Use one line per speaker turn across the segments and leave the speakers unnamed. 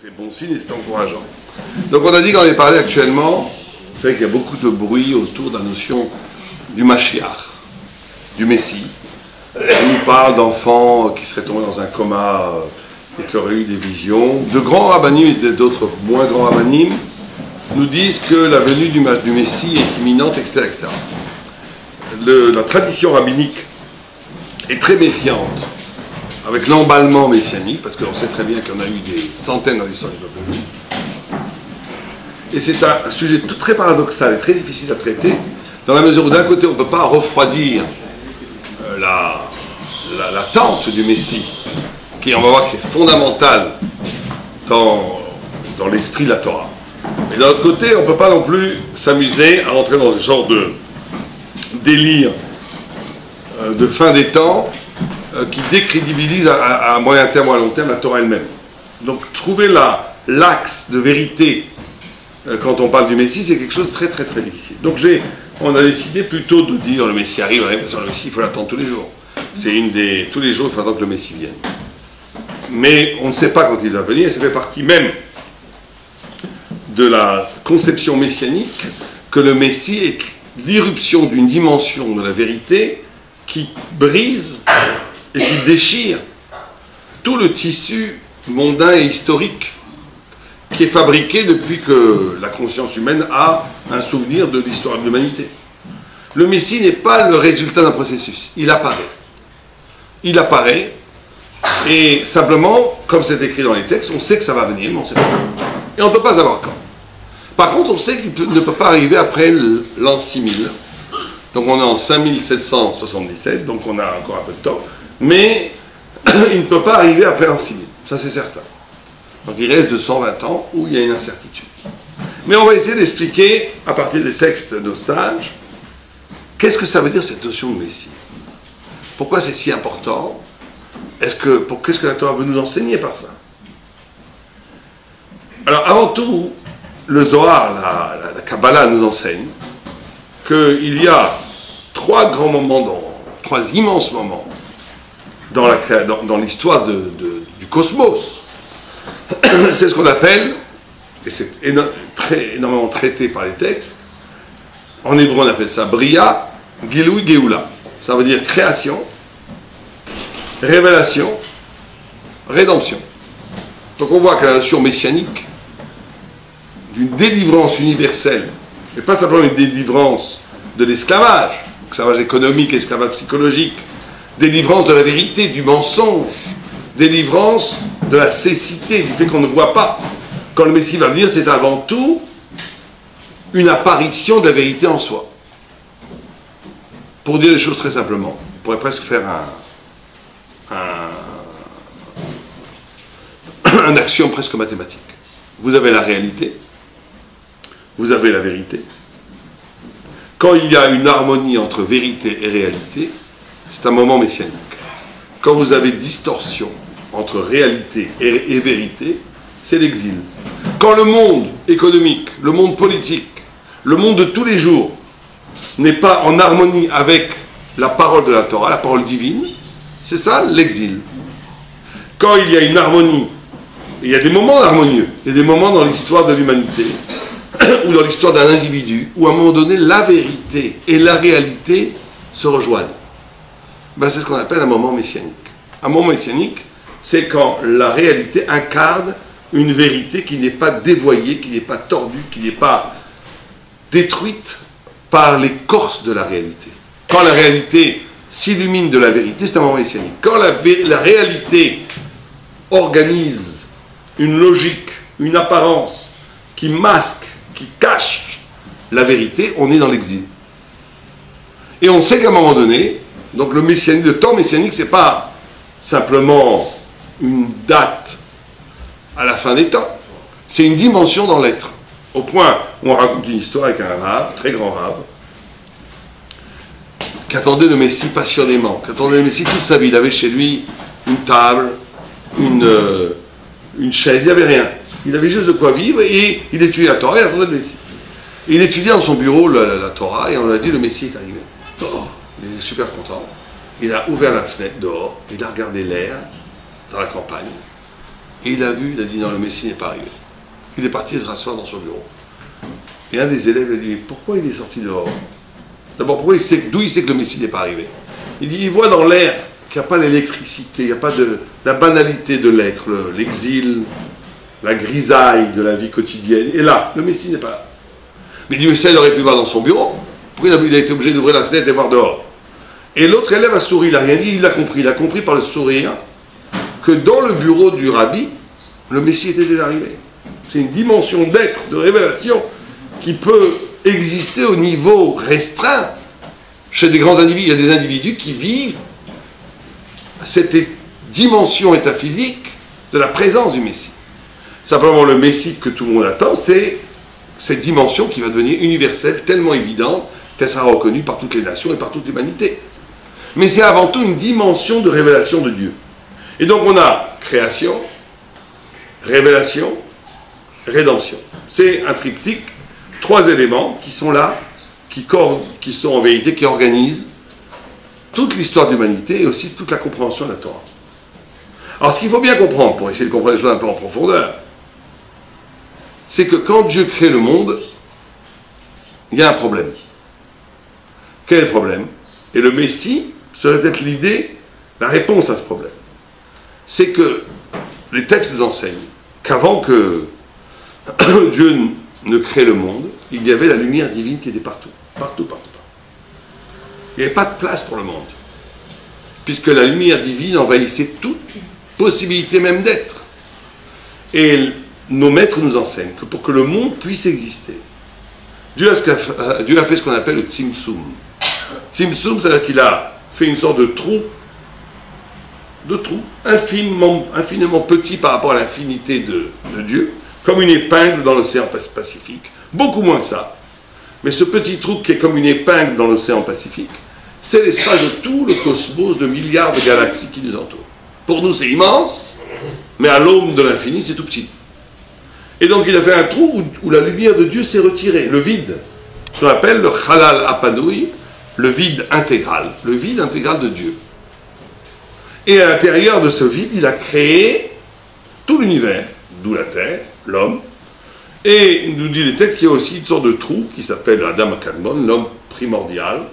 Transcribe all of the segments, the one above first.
c'est bon signe et c'est encourageant. Donc on a dit qu'on allait parler actuellement, vous savez qu'il y a beaucoup de bruit autour de la notion du Mashiach, du Messie. On nous parle d'enfants qui seraient tombés dans un coma et qui auraient eu des visions. De grands rabbinim et d'autres moins grands rabbinim nous disent que la venue du Messie est imminente, etc. etc. La tradition rabbinique est très méfiante avec l'emballement messianique, parce qu'on sait très bien qu'il y en a eu des centaines dans l'histoire du peuple juif. Et c'est un sujet très paradoxal et très difficile à traiter, dans la mesure où d'un côté on ne peut pas refroidir l'attente du Messie, qui on va voir qui est fondamentale dans l'esprit de la Torah. Et d'un autre côté, on ne peut pas non plus s'amuser à rentrer dans ce genre de délire de fin des temps qui décrédibilise à moyen terme ou à long terme la Torah elle-même. Donc trouver l'axe de vérité quand on parle du Messie, c'est quelque chose de très très très difficile. Donc on a décidé plutôt de dire le Messie arrive, bien sûr le Messie il faut l'attendre tous les jours. C'est tous les jours il faut attendre que le Messie vienne. Mais on ne sait pas quand il va venir, et ça fait partie même de la conception messianique que le Messie est l'irruption d'une dimension de la vérité qui brise et qui déchire tout le tissu mondain et historique qui est fabriqué depuis que la conscience humaine a un souvenir de l'histoire de l'humanité. Le Messie n'est pas le résultat d'un processus, il apparaît. Il apparaît, et simplement, comme c'est écrit dans les textes, on sait que ça va venir, mais on ne sait pas quand. Et on ne peut pas savoir quand. Par contre, on sait qu'il ne peut pas arriver après l'an 6000. Donc on est en 5777, donc on a encore un peu de temps. Mais il ne peut pas arriver après l'an 6000, ça c'est certain. Donc il reste 220 ans où il y a une incertitude. Mais on va essayer d'expliquer, à partir des textes de nos sages, qu'est-ce que ça veut dire cette notion de Messie? Pourquoi c'est si important? Qu'est-ce que la Torah veut nous enseigner par ça? Alors avant tout, le Zohar, la Kabbalah nous enseigne qu'il y a trois immenses moments dans l'histoire du cosmos. C'est ce qu'on appelle, et c'est énormément traité par les textes, en hébreu on appelle ça Bria, Gilui, Geoula. Ça veut dire création, révélation, rédemption. Donc on voit que la notion messianique d'une délivrance universelle, et pas simplement une délivrance de l'esclavage économique, esclavage psychologique, délivrance de la vérité, du mensonge, délivrance de la cécité, du fait qu'on ne voit pas. Quand le Messie va venir, c'est avant tout une apparition de la vérité en soi. Pour dire les choses très simplement, on pourrait presque faire un axiome presque mathématique. Vous avez la réalité, vous avez la vérité. Quand il y a une harmonie entre vérité et réalité, c'est un moment messianique. Quand vous avez distorsion entre réalité et vérité, c'est l'exil. Quand le monde économique, le monde politique, le monde de tous les jours n'est pas en harmonie avec la parole de la Torah, la parole divine, c'est ça l'exil. Quand il y a une harmonie, il y a des moments harmonieux, il y a des moments dans l'histoire de l'humanité, ou dans l'histoire d'un individu, où à un moment donné, la vérité et la réalité se rejoignent. Ben, c'est ce qu'on appelle un moment messianique. Un moment messianique, c'est quand la réalité incarne une vérité qui n'est pas dévoyée, qui n'est pas tordue, qui n'est pas détruite par l'écorce de la réalité. Quand la réalité s'illumine de la vérité, c'est un moment messianique. Quand la réalité organise une logique, une apparence qui masque, qui cache la vérité, on est dans l'exil. Et on sait qu'à un moment donné, donc le temps messianique, c'est pas simplement une date à la fin des temps, c'est une dimension dans l'être. Au point où on raconte une histoire avec un rabbin, très grand rabbin, qui attendait le Messie passionnément, qui attendait le Messie toute sa vie. Il avait chez lui une table, une chaise, il n'y avait rien. Il avait juste de quoi vivre et il étudiait la Torah et il attendait le Messie. Et il étudiait dans son bureau la Torah et on lui a dit le Messie est arrivé. Oh, il était super content. Il a ouvert la fenêtre dehors, il a regardé l'air dans la campagne Et il a vu, il a dit non, le Messie n'est pas arrivé. Il est parti se rasseoir dans son bureau. Et un des élèves lui a dit, mais pourquoi il est sorti dehors? D'abord, d'où il sait que le Messie n'est pas arrivé? Il dit, il voit dans l'air qu'il n'y a pas l'électricité, il n'y a pas la banalité de l'être, l'exil, la grisaille de la vie quotidienne. Et là, le Messie n'est pas là. Mais il dit, mais ça, il aurait pu voir dans son bureau. Pourquoi il a été obligé d'ouvrir la fenêtre et voir dehors? Et l'autre élève a souri, il n'a rien dit, il l'a compris. Il a compris par le sourire que dans le bureau du rabbi, le Messie était déjà arrivé. C'est une dimension d'être, de révélation, qui peut exister au niveau restreint chez des grands individus. Il y a des individus qui vivent cette dimension métaphysique de la présence du Messie. Simplement, le Messie que tout le monde attend, c'est cette dimension qui va devenir universelle, tellement évidente qu'elle sera reconnue par toutes les nations et par toute l'humanité. Mais c'est avant tout une dimension de révélation de Dieu. Et donc on a création, révélation, rédemption. C'est un triptyque, 3 éléments qui sont là, qui sont en vérité, qui organisent toute l'histoire de l'humanité et aussi toute la compréhension de la Torah. Alors ce qu'il faut bien comprendre, pour essayer de comprendre les choses un peu en profondeur, c'est que quand Dieu crée le monde, il y a un problème. Quel est le problème? Et le Messie serait peut-être l'idée, la réponse à ce problème. C'est que les textes nous enseignent qu'avant que Dieu ne crée le monde, il y avait la lumière divine qui était partout. Partout. Il n'y avait pas de place pour le monde. Puisque la lumière divine envahissait toute possibilité même d'être. Et nos maîtres nous enseignent que pour que le monde puisse exister, Dieu a fait ce qu'on appelle le Tzimtzum. Tzimtzum, c'est-à-dire qu'il a fait une sorte de trou infiniment petit par rapport à l'infinité de Dieu, comme une épingle dans l'océan Pacifique, beaucoup moins que ça. Mais ce petit trou qui est comme une épingle dans l'océan Pacifique, c'est l'espace de tout le cosmos de milliards de galaxies qui nous entourent. Pour nous, c'est immense, mais à l'aune de l'infini, c'est tout petit. Et donc, il a fait un trou où la lumière de Dieu s'est retirée, le vide, ce qu'on appelle le Chalal Apanoui, le vide intégral de Dieu. Et à l'intérieur de ce vide, il a créé tout l'univers, d'où la terre, l'homme, et il nous dit les textes qu'il y a aussi une sorte de trou qui s'appelle Adam Kadmon, l'homme primordial,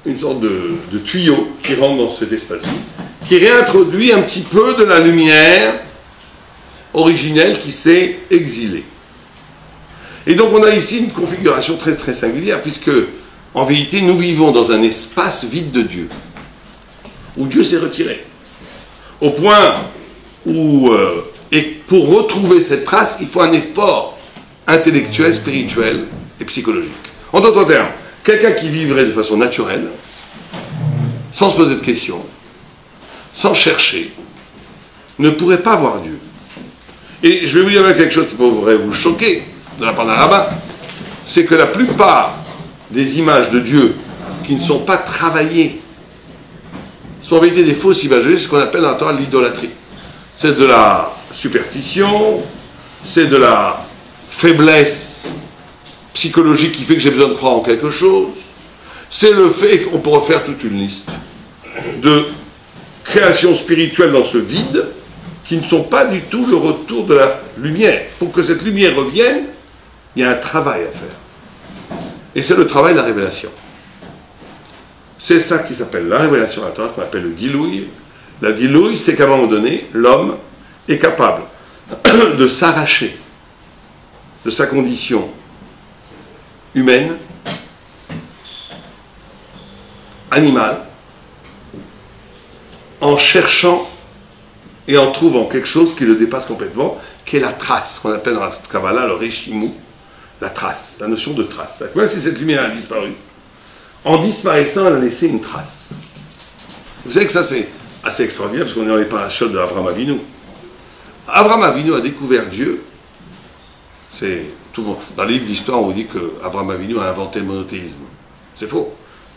une sorte de tuyau qui rentre dans cet espace-là, qui réintroduit un petit peu de la lumière originelle qui s'est exilée. Et donc on a ici une configuration très très singulière, puisque en vérité nous vivons dans un espace vide de Dieu, où Dieu s'est retiré, au point où, et pour retrouver cette trace, il faut un effort intellectuel, spirituel et psychologique. En d'autres termes, quelqu'un qui vivrait de façon naturelle, sans se poser de questions, sans chercher, ne pourrait pas voir Dieu. Et je vais vous dire quelque chose qui pourrait vous choquer de la part d'un rabbin, c'est que la plupart des images de Dieu qui ne sont pas travaillées sont en vérité des fausses images. C'est ce qu'on appelle dans la Torah l'idolâtrie. C'est de la superstition, c'est de la faiblesse psychologique qui fait que j'ai besoin de croire en quelque chose. C'est le fait qu'on pourrait faire toute une liste de créations spirituelles dans ce vide qui ne sont pas du tout le retour de la lumière. Pour que cette lumière revienne, il y a un travail à faire. Et c'est le travail de la révélation. C'est ça qui s'appelle la révélation à la Torah, qu'on appelle le Gilouï. La Gilouï, c'est qu'à un moment donné, l'homme est capable de s'arracher de sa condition humaine, animale, en cherchant et en trouvant quelque chose qui le dépasse complètement, qui est la trace, qu'on appelle dans la Kabbalah le Reshimu, la trace, la notion de trace. Même si cette lumière a disparu, en disparaissant, elle a laissé une trace. Vous savez que ça, c'est assez extraordinaire, parce qu'on est dans les parachutes de Avraham Avinu. Avraham Avinu a découvert Dieu. C'est tout le monde. Dans les livres d'histoire, on vous dit qu'Avraham Avinu a inventé le monothéisme. C'est faux.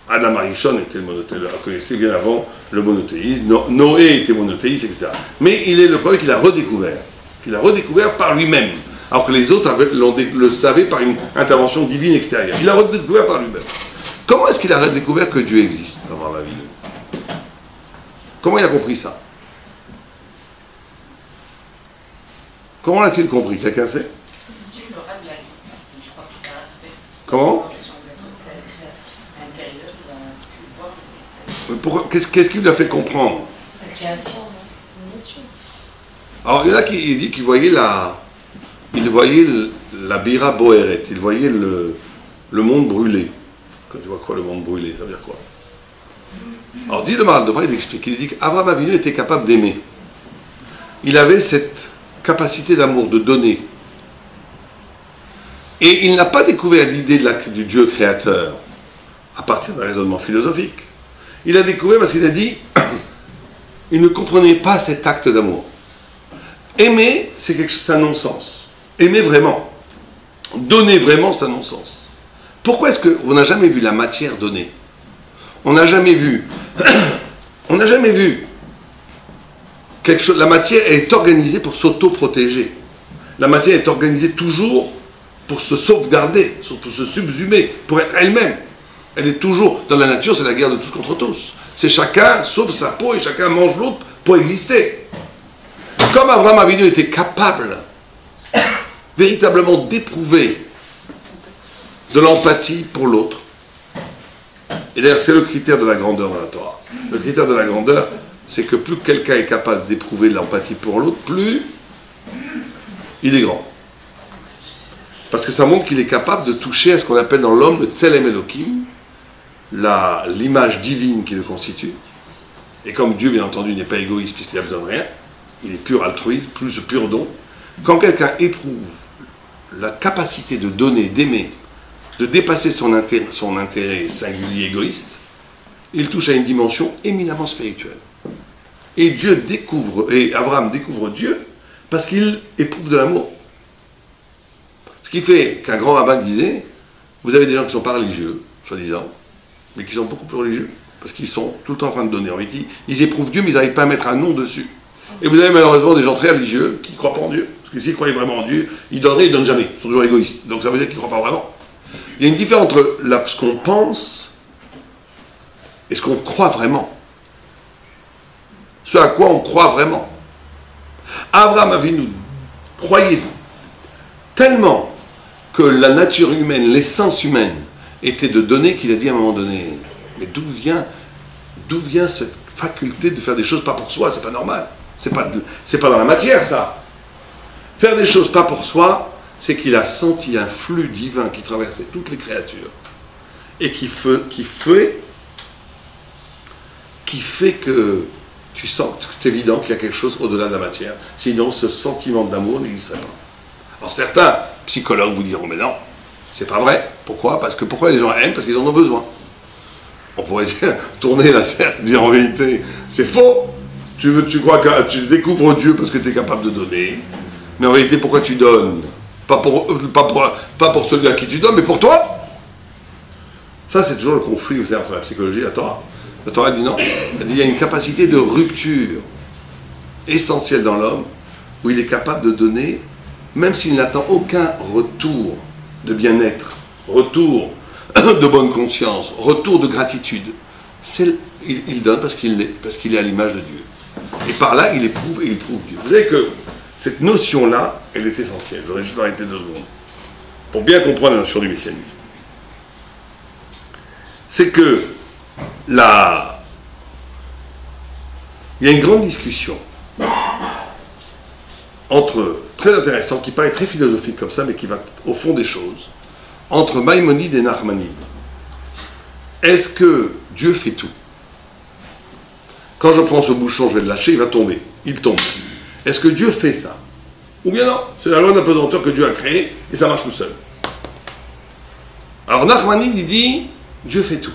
Adam Arishon était le monothéisme, on connaissait bien avant le monothéisme. Noé était monothéiste, etc. Mais il est le premier qui l'a redécouvert. Il l'a redécouvert par lui-même. Alors que les autres le savaient par une intervention divine extérieure. Il l'a redécouvert par lui-même. Comment est-ce qu'il a redécouvert que Dieu existe, Avraham Avinu? Comment il a compris ça? Comment l'a-t-il compris? Quelqu'un sait? Comment? Pourquoi? Qu'est-ce qui lui a fait comprendre?
La création, la nature.
Alors, il y en a qui dit qu'il voyait la Bira Bohéret, il voyait le monde brûlé. Quand tu vois quoi, le monde brûlé, ça veut dire quoi? Alors, dit le Maharal de Bra, il explique, il dit qu'Avraham Avinu était capable d'aimer. Il avait cette capacité d'amour, de donner. Et il n'a pas découvert l'idée du Dieu créateur à partir d'un raisonnement philosophique. Il a découvert parce qu'il a dit, il ne comprenait pas cet acte d'amour. Aimer, c'est quelque chose, c'est un non-sens. Aimer vraiment. Donner vraiment, c'est un non-sens. Pourquoi est-ce qu'on n'a jamais vu la matière donnée? On n'a jamais vu. On n'a jamais vu quelque chose. La matière est organisée pour s'auto-protéger. La matière est organisée toujours pour se sauvegarder, pour se subsumer, pour être elle-même. Elle est toujours, dans la nature, c'est la guerre de tous contre tous. C'est chacun sauve sa peau et chacun mange l'autre pour exister. Comme Avraham Avinu était capable véritablement d'éprouver de l'empathie pour l'autre, et d'ailleurs c'est le critère de la grandeur dans la Torah. Le critère de la grandeur, c'est que plus quelqu'un est capable d'éprouver de l'empathie pour l'autre, plus il est grand. Parce que ça montre qu'il est capable de toucher à ce qu'on appelle dans l'homme le Tselem Elohim, l'image divine qui le constitue. Et comme Dieu, bien entendu, n'est pas égoïste puisqu'il a besoin de rien, il est pur altruisme, plus pur don. Quand quelqu'un éprouve la capacité de donner, d'aimer, de dépasser son intérêt singulier égoïste, il touche à une dimension éminemment spirituelle. Et Abraham découvre Dieu parce qu'il éprouve de l'amour. Ce qui fait qu'un grand rabbin disait, vous avez des gens qui ne sont pas religieux, soi-disant, mais qui sont beaucoup plus religieux, parce qu'ils sont tout le temps en train de donner. En fait, ils éprouvent Dieu, mais ils n'arrivent pas à mettre un nom dessus. Et vous avez malheureusement des gens très religieux qui ne croient pas en Dieu. Parce que s'ils croyaient vraiment en Dieu, ils donneraient, ils ne donnent jamais. Ils sont toujours égoïstes. Donc ça veut dire qu'ils ne croient pas vraiment. Il y a une différence entre ce qu'on pense et ce qu'on croit vraiment. Ce à quoi on croit vraiment. Abraham Avinu croyait tellement que la nature humaine, l'essence humaine, était de donner qu'il a dit à un moment donné, mais d'où vient cette faculté de faire des choses pas pour soi? C'est pas normal. C'est pas dans la matière, ça. Faire des choses pas pour soi, c'est qu'il a senti un flux divin qui traversait toutes les créatures et qui fait que tu sens que c'est évident qu'il y a quelque chose au-delà de la matière. Sinon, ce sentiment d'amour n'existerait pas. Alors certains psychologues vous diront, mais non, c'est pas vrai. Pourquoi? Parce que pourquoi les gens aiment? Parce qu'ils en ont besoin. On pourrait dire, tourner la cercle, dire en vérité, c'est faux. Tu crois que tu découvres Dieu parce que tu es capable de donner. Mais en réalité, pourquoi tu donnes? Pas pour celui à qui tu donnes, mais pour toi. Ça, c'est toujours le conflit aussi entre la psychologie et la Torah. La Torah dit non. Elle dit il y a une capacité de rupture essentielle dans l'homme où il est capable de donner, même s'il n'attend aucun retour de bien-être, retour de bonne conscience, retour de gratitude. Il donne parce qu'il est à l'image de Dieu. Et par là, il éprouve et il prouve Dieu. Vous savez que cette notion-là, elle est essentielle. Je voudrais juste m'arrêter 2 secondes. Pour bien comprendre la notion du messianisme. C'est que il y a une grande discussion très intéressante, qui paraît très philosophique comme ça, mais qui va au fond des choses, entre Maïmonide et Nachmanide. Est-ce que Dieu fait tout? Quand je prends ce bouchon, je vais le lâcher, il va tomber. Il tombe. Est-ce que Dieu fait ça? Ou bien non? C'est la loi de la pesanteur que Dieu a créée et ça marche tout seul. Alors Nachmanide, il dit, Dieu fait tout.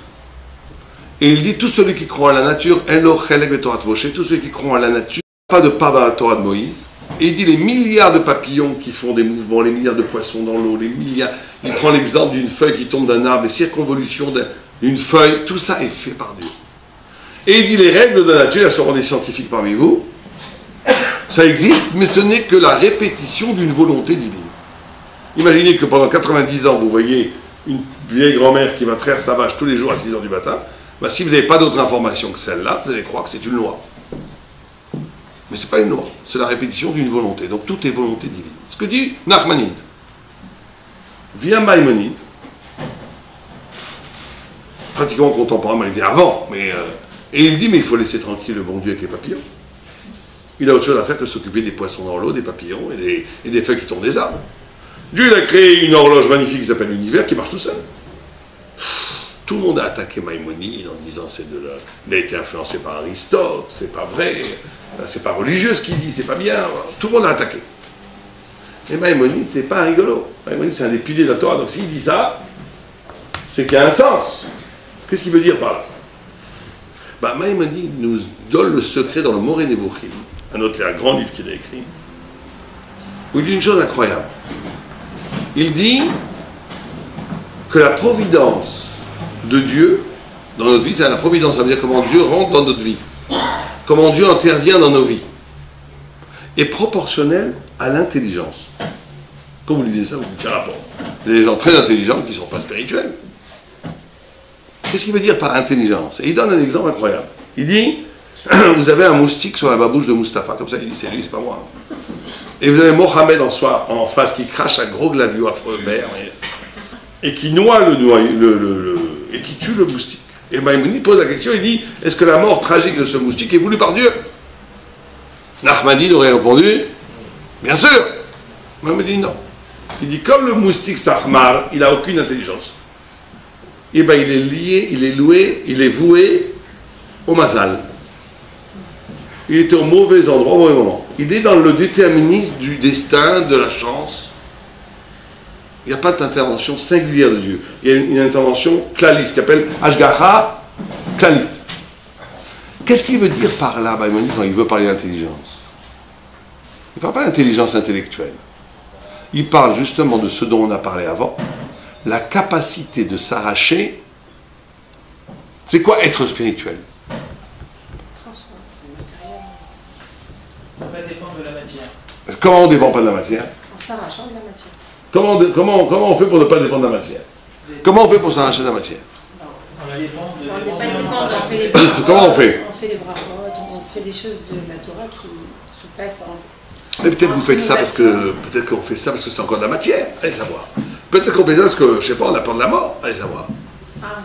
Et il dit, tout celui qui croit à la nature, tout celui qui croit à la nature, pas de part dans la Torah de Moïse. Et il dit, les milliards de papillons qui font des mouvements, les milliards de poissons dans l'eau, les milliards... Il prend l'exemple d'une feuille qui tombe d'un arbre, les circonvolutions d'une feuille, tout ça est fait par Dieu. Et il dit, les règles de la nature, elles seront des scientifiques parmi vous. Ça existe, mais ce n'est que la répétition d'une volonté divine. Imaginez que pendant 90 ans, vous voyez une vieille grand-mère qui va traire sa vache tous les jours à 6 h du matin. Ben, si vous n'avez pas d'autre information que celle-là, vous allez croire que c'est une loi. Mais ce n'est pas une loi, c'est la répétition d'une volonté. Donc tout est volonté divine. Ce que dit Nachmanide. Vient Maïmonide, pratiquement contemporain, mais il dit avant, et il dit, mais il faut laisser tranquille le bon Dieu avec les papillons. Il a autre chose à faire que s'occuper des poissons dans l'eau, des papillons et des feuilles qui tombent des arbres. Dieu, il a créé une horloge magnifique qui s'appelle l'univers, qui marche tout seul. Tout le monde a attaqué Maïmonide en disant il a été influencé par Aristote, c'est pas vrai, c'est pas religieux ce qu'il dit, c'est pas bien. Tout le monde a attaqué. Et Maïmonide, c'est pas rigolo. Maïmonide, c'est un des piliers de la Torah, donc s'il dit ça, c'est qu'il y a un sens. Qu'est-ce qu'il veut dire par là? Maïmonide nous donne le secret dans le Moreh Nevuchim, un grand livre qu'il a écrit, où il dit une chose incroyable. Il dit que la providence de Dieu dans notre vie, c'est la providence, ça veut dire comment Dieu rentre dans notre vie, comment Dieu intervient dans nos vies, est proportionnelle à l'intelligence. Quand vous lisez ça, vous dites, rapport. Il y a des gens très intelligents qui ne sont pas spirituels. Qu'est-ce qu'il veut dire par intelligence? Et il donne un exemple incroyable. Il dit, vous avez un moustique sur la babouche de Mustapha, comme ça, il dit, c'est lui, c'est pas moi. Et vous avez Mohamed en face qui crache un gros glavio affreux vert et qui noie et qui tue le moustique. Et Maïmonide pose la question, il dit, est-ce que la mort tragique de ce moustique est voulue par Dieu? Nachmanide aurait répondu, bien sûr. Maïmonide dit non. Il dit, comme le moustique Stachmar, il n'a aucune intelligence. Et bien il est lié, il est loué, il est voué au mazal. Il était au mauvais endroit, au mauvais moment. Il est dans le déterminisme du destin, de la chance. Il n'y a pas d'intervention singulière de Dieu. Il y a une intervention claliste, qui s'appelle Ashgaha Klalit. Qu'est-ce qu'il veut dire par là, Maïmonide, quand il veut parler d'intelligence? Il ne parle pas d'intelligence intellectuelle. Il parle justement de ce dont on a parlé avant, la capacité de s'arracher. C'est quoi être spirituel?
On va dépendre de la matière.
Comment on ne dépend pas de la matière?
En s'arrachant de la matière.
Comment on fait pour ne pas dépendre de la matière? Comment on fait pour s'arracher de la matière?
On va dépendre de...
On n'est pas dépendant, on fait les bras.
Comment on fait?
On fait les bras, on fait des choses de la Torah qui passent en...
Mais peut-être vous faites ça parce que peut-être qu'on fait ça parce que c'est encore de la matière, allez savoir. Peut-être qu'on fait ça parce que, je sais pas, on a peur de la mort, allez savoir.
Ah.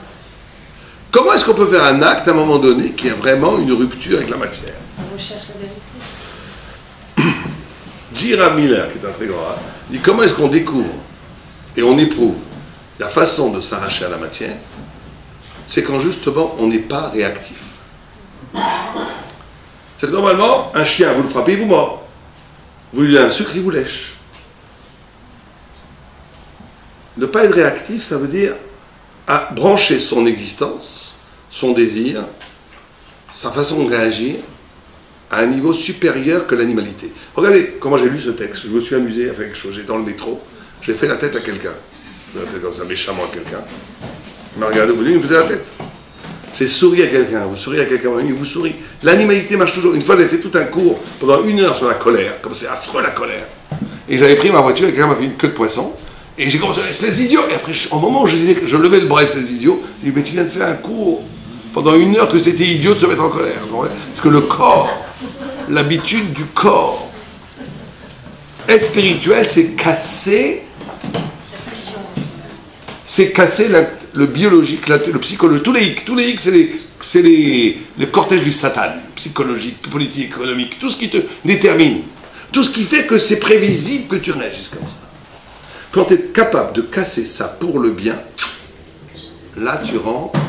Comment est-ce qu'on peut faire un acte à un moment donné qui a vraiment une rupture avec la matière?
On recherche la vérité.
J.R. Miller, qui est un très grand, dit comment est-ce qu'on découvre et on éprouve la façon de s'arracher à la matière? C'est quand justement on n'est pas réactif. C'est que normalement, un chien, vous le frappez, il vous mord. Vous lui donnez un sucre, il vous lèche. Ne pas être réactif, ça veut dire à brancher son existence, son désir, sa façon de réagir à un niveau supérieur que l'animalité. Regardez comment j'ai lu ce texte. Je me suis amusé à faire quelque chose. J'étais dans le métro, j'ai fait la tête à quelqu'un. La tête comme ça, méchamment à quelqu'un. Il m'a regardé au bout de lui, il me faisait la tête. J'ai souri à quelqu'un, vous souriez à quelqu'un, il vous sourit. L'animalité marche toujours. Une fois, j'avais fait tout un cours pendant 1 heure sur la colère, comme c'est affreux la colère. Et j'avais pris ma voiture et quelqu'un m'a fait une queue de poisson. Et j'ai commencé à dire, espèce d'idiot. Et après, au moment où je disais que je levais le bras, espèce d'idiot, je dis, mais tu viens de faire un cours pendant 1 heure que c'était idiot de se mettre en colère. Parce que le corps, l'habitude du corps, être spirituel, c'est casser le biologique, le psychologique, tous les hicks, c'est le cortège du Satan, psychologique, politique, économique, tout ce qui te détermine, tout ce qui fait que c'est prévisible que tu réagisses comme ça. Quand tu es capable de casser ça pour le bien, là tu rentres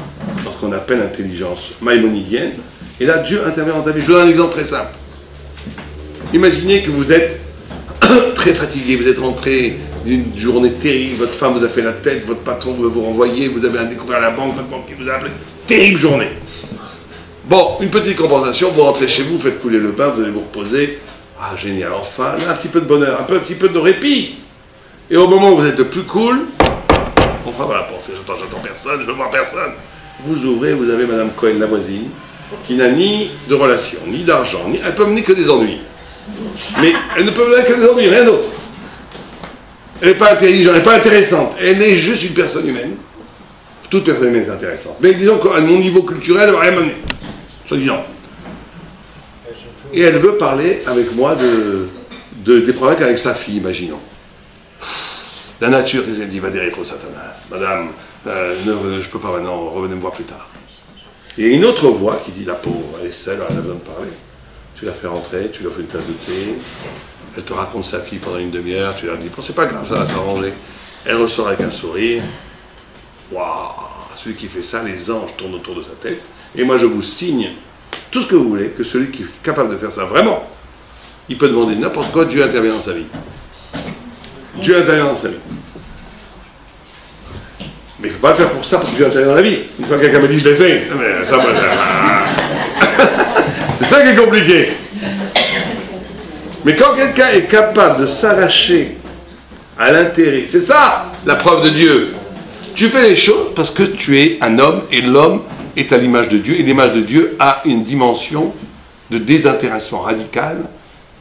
dans ce qu'on appelle l'intelligence maïmonidienne, et là Dieu intervient dans ta vie. Je vous donne un exemple très simple. Imaginez que vous êtes très fatigué, vous êtes rentré d'une journée terrible, votre femme vous a fait la tête, votre patron veut vous renvoyer, vous avez un découvert à la banque, votre banquier vous a appelé. Terrible journée. Bon, une petite compensation, vous rentrez chez vous, vous faites couler le bain, vous allez vous reposer. Ah, génial, enfin, là, un petit peu de bonheur, un petit peu de répit. Et au moment où vous êtes le plus cool, on frappe à la porte. J'entends personne, je veux voir personne. Vous ouvrez, vous avez Madame Cohen, la voisine, qui n'a ni de relation, ni d'argent, elle peut mener que des ennuis. Mais elle ne peut mener que des ennuis, rien d'autre. Elle n'est pas intelligente, elle n'est pas intéressante. Elle est juste une personne humaine. Toute personne humaine est intéressante. Mais disons qu'à mon niveau culturel, elle ne va rien mener. Soit disant.
Surtout,
Et elle veut parler avec moi des problèmes avec sa fille, imaginons. La nature, elle dit, va des rétro Satanas. Madame, je ne peux pas maintenant, revenez me voir plus tard. Et une autre voix qui dit, la pauvre, elle est seule, elle a besoin de parler. Tu la fais rentrer, tu lui offres une tasse de thé, elle te raconte sa fille pendant une demi-heure, tu leur dis, bon, c'est pas grave, ça va s'arranger. Elle ressort avec un sourire. Waouh, celui qui fait ça, les anges tournent autour de sa tête. Et moi, je vous signe tout ce que vous voulez, que celui qui est capable de faire ça vraiment, il peut demander n'importe quoi, Dieu intervient dans sa vie. Dieu intervient dans sa vie. Mais il ne faut pas le faire pour ça, parce que Dieu intervient dans la vie. Une fois que quelqu'un me dit je l'ai fait, mais ça, c'est ça qui est compliqué. Mais quand quelqu'un est capable de s'arracher à l'intérêt, c'est ça la preuve de Dieu. Tu fais les choses parce que tu es un homme, et l'homme est à l'image de Dieu, et l'image de Dieu a une dimension de désintéressement radical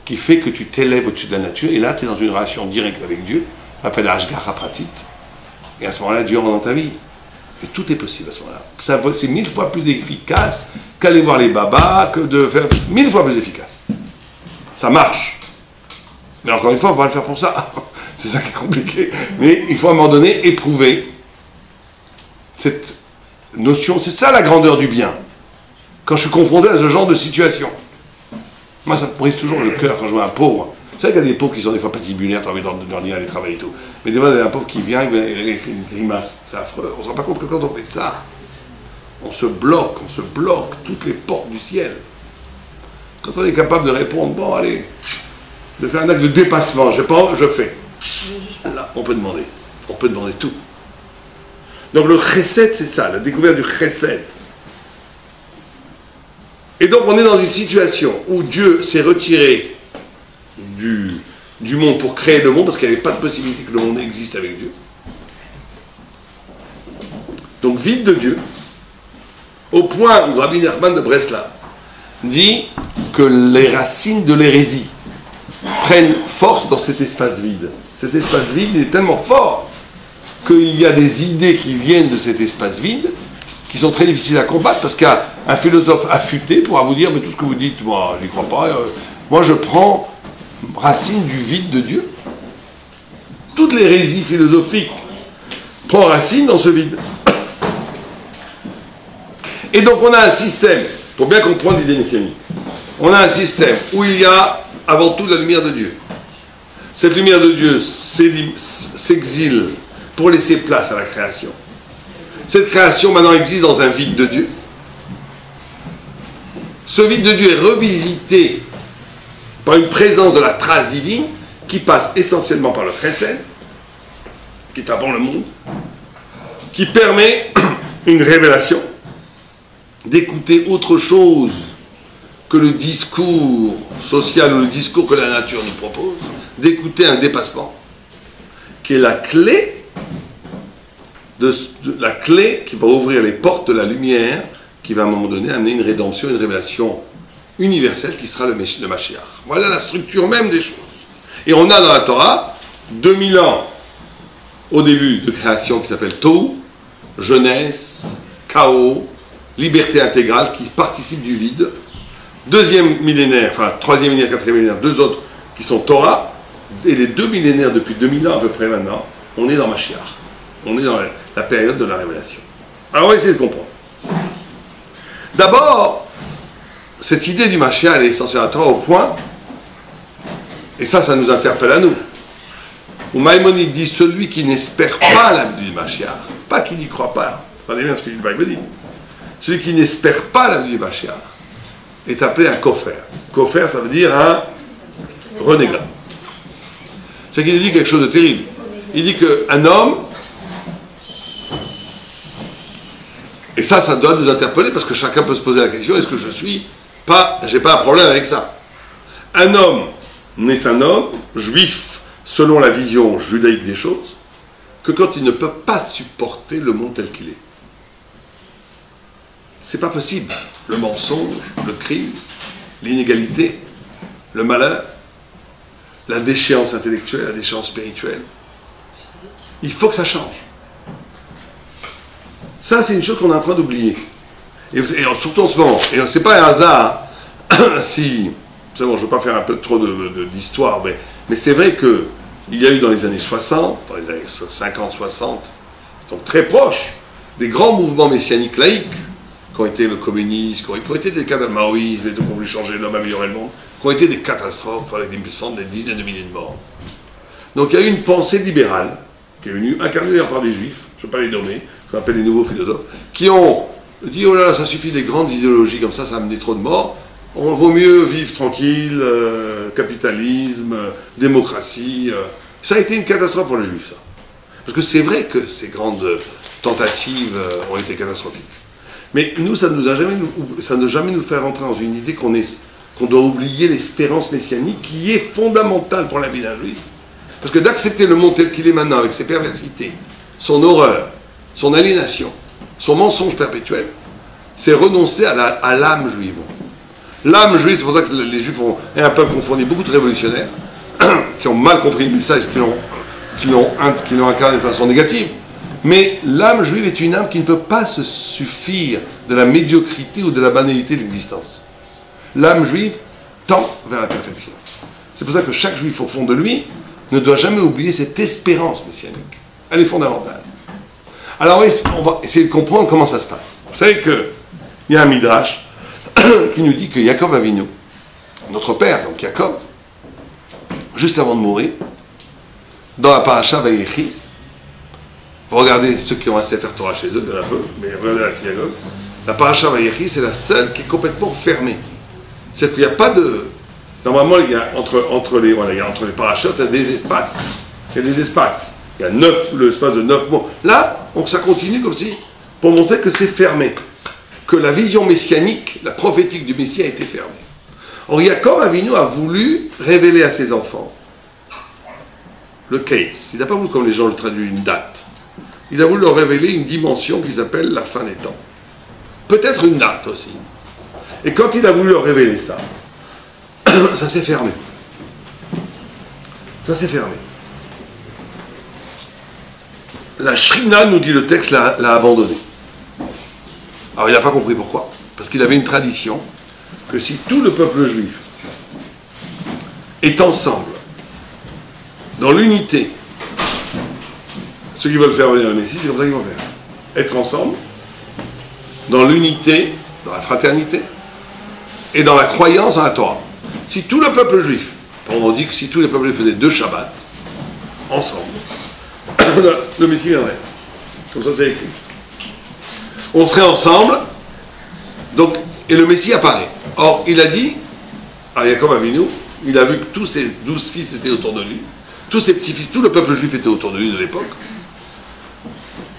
qui fait que tu t'élèves au-dessus de la nature, et là tu es dans une relation directe avec Dieu, on appelle Ashgara Pratit, et à ce moment-là Dieu rentre dans ta vie. Et tout est possible à ce moment-là. C'est 1000 fois plus efficace qu'aller voir les babas, que de faire 1000 fois plus efficace. Ça marche. Mais encore une fois, on ne va pas le faire pour ça. C'est ça qui est compliqué. Mais il faut à un moment donné éprouver cette notion. C'est ça la grandeur du bien. Quand je suis confronté à ce genre de situation. Moi, ça me brise toujours le cœur quand je vois un pauvre. Vous savez qu'il y a des pauvres qui sont des fois patibulaires, tu as envie de leur dire aller travailler et tout. Mais des fois, il y a un pauvre qui vient, il fait une grimace. C'est affreux. On ne se rend pas compte que quand on fait ça, on se bloque toutes les portes du ciel. Quand on est capable de répondre, bon, allez, de faire un acte de dépassement, je sais pas, je fais. Là, on peut demander tout. Donc le chesed, c'est ça, la découverte du chesed. Et donc on est dans une situation où Dieu s'est retiré du monde pour créer le monde, parce qu'il n'y avait pas de possibilité que le monde existe avec Dieu. Donc vide de Dieu, au point où Rabbi Nachman de Breslav dit que les racines de l'hérésie prennent force dans cet espace vide. Cet espace vide est tellement fort qu'il y a des idées qui viennent de cet espace vide qui sont très difficiles à combattre, parce qu'un philosophe affûté pourra vous dire, mais tout ce que vous dites, moi, j'y crois pas, moi je prends racine du vide de Dieu. Toute l'hérésie philosophique prend racine dans ce vide. Et donc on a un système, pour bien comprendre l'idée messianique, on a un système où il y a avant tout la lumière de Dieu. Cette lumière de Dieu s'exile pour laisser place à la création. Cette création maintenant existe dans un vide de Dieu. Ce vide de Dieu est revisité par une présence de la trace divine qui passe essentiellement par le chesed, qui est avant le monde, qui permet une révélation, d'écouter autre chose que le discours social ou le discours que la nature nous propose, d'écouter un dépassement, qui est la clé qui va ouvrir les portes de la lumière, qui va à un moment donné amener une rédemption, une révélation universelle qui sera le Mashiach. Voilà la structure même des choses. Et on a dans la Torah 2000 ans au début de création qui s'appelle Tohu, jeunesse, chaos, liberté intégrale qui participe du vide. Deuxième millénaire, enfin troisième millénaire, quatrième millénaire, deux autres qui sont Torah, et les 2 millénaires depuis 2000 ans à peu près maintenant, on est dans Mashiach. On est dans la période de la révélation. Alors on va essayer de comprendre. D'abord, cette idée du Mashiach, elle est essentielle à la Torah au point, et ça nous interpelle à nous, où Maïmonide dit celui qui n'espère pas la venue du Mashiach, pas qui n'y croit pas, regardez bien ce que dit Maïmonide, celui qui n'espère pas la venue du Mashiach est appelé un kofer. Kofer, ça veut dire un renégat. C'est qu'il nous dit quelque chose de terrible. Il dit qu'un homme, et ça doit nous interpeller parce que chacun peut se poser la question, est-ce que j'ai pas un problème avec ça. Un homme n'est un homme, juif, selon la vision judaïque des choses, que quand il ne peut pas supporter le monde tel qu'il est. C'est pas possible. Le mensonge, le crime, l'inégalité, le malheur, la déchéance intellectuelle, la déchéance spirituelle. Il faut que ça change. Ça, c'est une chose qu'on est en train d'oublier. Et surtout en ce moment. Et c'est pas un hasard si c'est bon, je ne veux pas faire un peu trop d'histoire, mais c'est vrai qu'il y a eu dans les années 60, dans les années 50-60, donc très proches, des grands mouvements messianiques laïques, qui ont été le communisme, qui ont été des cas de maoïsme, les deux qui ont voulu changer l'homme, améliorer le monde, qui ont été des catastrophes avec des dizaines de milliers de morts. Donc il y a eu une pensée libérale, qui est venue incarnée par des juifs, je ne vais pas les nommer, qu'on appelle les nouveaux philosophes, qui ont dit, oh là là, ça suffit des grandes idéologies comme ça a amené trop de morts, on vaut mieux vivre tranquille, capitalisme, démocratie. Ça a été une catastrophe pour les juifs, ça. Parce que c'est vrai que ces grandes tentatives ont été catastrophiques. Mais nous, ça ne doit jamais nous faire rentrer dans une idée qu'on doit oublier l'espérance messianique qui est fondamentale pour la vie d'un juif. Parce que d'accepter le monde tel qu'il est maintenant, avec ses perversités, son horreur, son aliénation, son mensonge perpétuel, c'est renoncer à l'âme juive. L'âme juive, c'est pour ça que les juifs est un peuple confondu beaucoup de révolutionnaires, qui ont mal compris le message, qui l'ont incarné de façon négative. Mais l'âme juive est une âme qui ne peut pas se suffire de la médiocrité ou de la banalité de l'existence. L'âme juive tend vers la perfection. C'est pour ça que chaque juif au fond de lui ne doit jamais oublier cette espérance messianique. Elle est fondamentale. Alors on va essayer de comprendre comment ça se passe. Vous savez qu'il y a un midrash qui nous dit que Yaakov Avinu, notre père, donc Yaakov, juste avant de mourir, dans la paracha Vayechi, regardez ceux qui ont un Sefer Torah chez eux, il y en a peu, mais regardez la synagogue, la paracha Vayechi, c'est la seule qui est complètement fermée. C'est-à-dire qu'il n'y a pas de... Normalement, il y a entre les parachutes, il y a des espaces. Il y a des espaces. Il y a l'espace de 9 mots. Là, ça continue comme si, pour montrer que c'est fermé. Que la vision messianique, la prophétique du Messie a été fermée. Or, Yaakov Avinu a voulu révéler à ses enfants le Kates. Il n'a pas voulu, comme les gens le traduisent, une date. Il a voulu leur révéler une dimension qui s'appelle la fin des temps. Peut-être une date aussi. Et quand il a voulu leur révéler ça, ça s'est fermé. Ça s'est fermé. La Shrina, nous dit le texte, l'a abandonné. Alors il n'a pas compris pourquoi. Parce qu'il avait une tradition que si tout le peuple juif est ensemble, dans l'unité, ceux qui veulent faire venir le Messie, c'est comme ça qu'ils vont faire. Être ensemble, dans l'unité, dans la fraternité, et dans la croyance en la Torah. Si tout le peuple juif, on dit que si tous les peuples juifs faisaient 2 Shabbats, ensemble, le Messie viendrait. Comme ça c'est écrit. On serait ensemble, donc, et le Messie apparaît. Or, il a dit, à Yaakov Avinu, il a vu que tous ses 12 fils étaient autour de lui, tous ses petits-fils, tout le peuple juif était autour de lui de l'époque,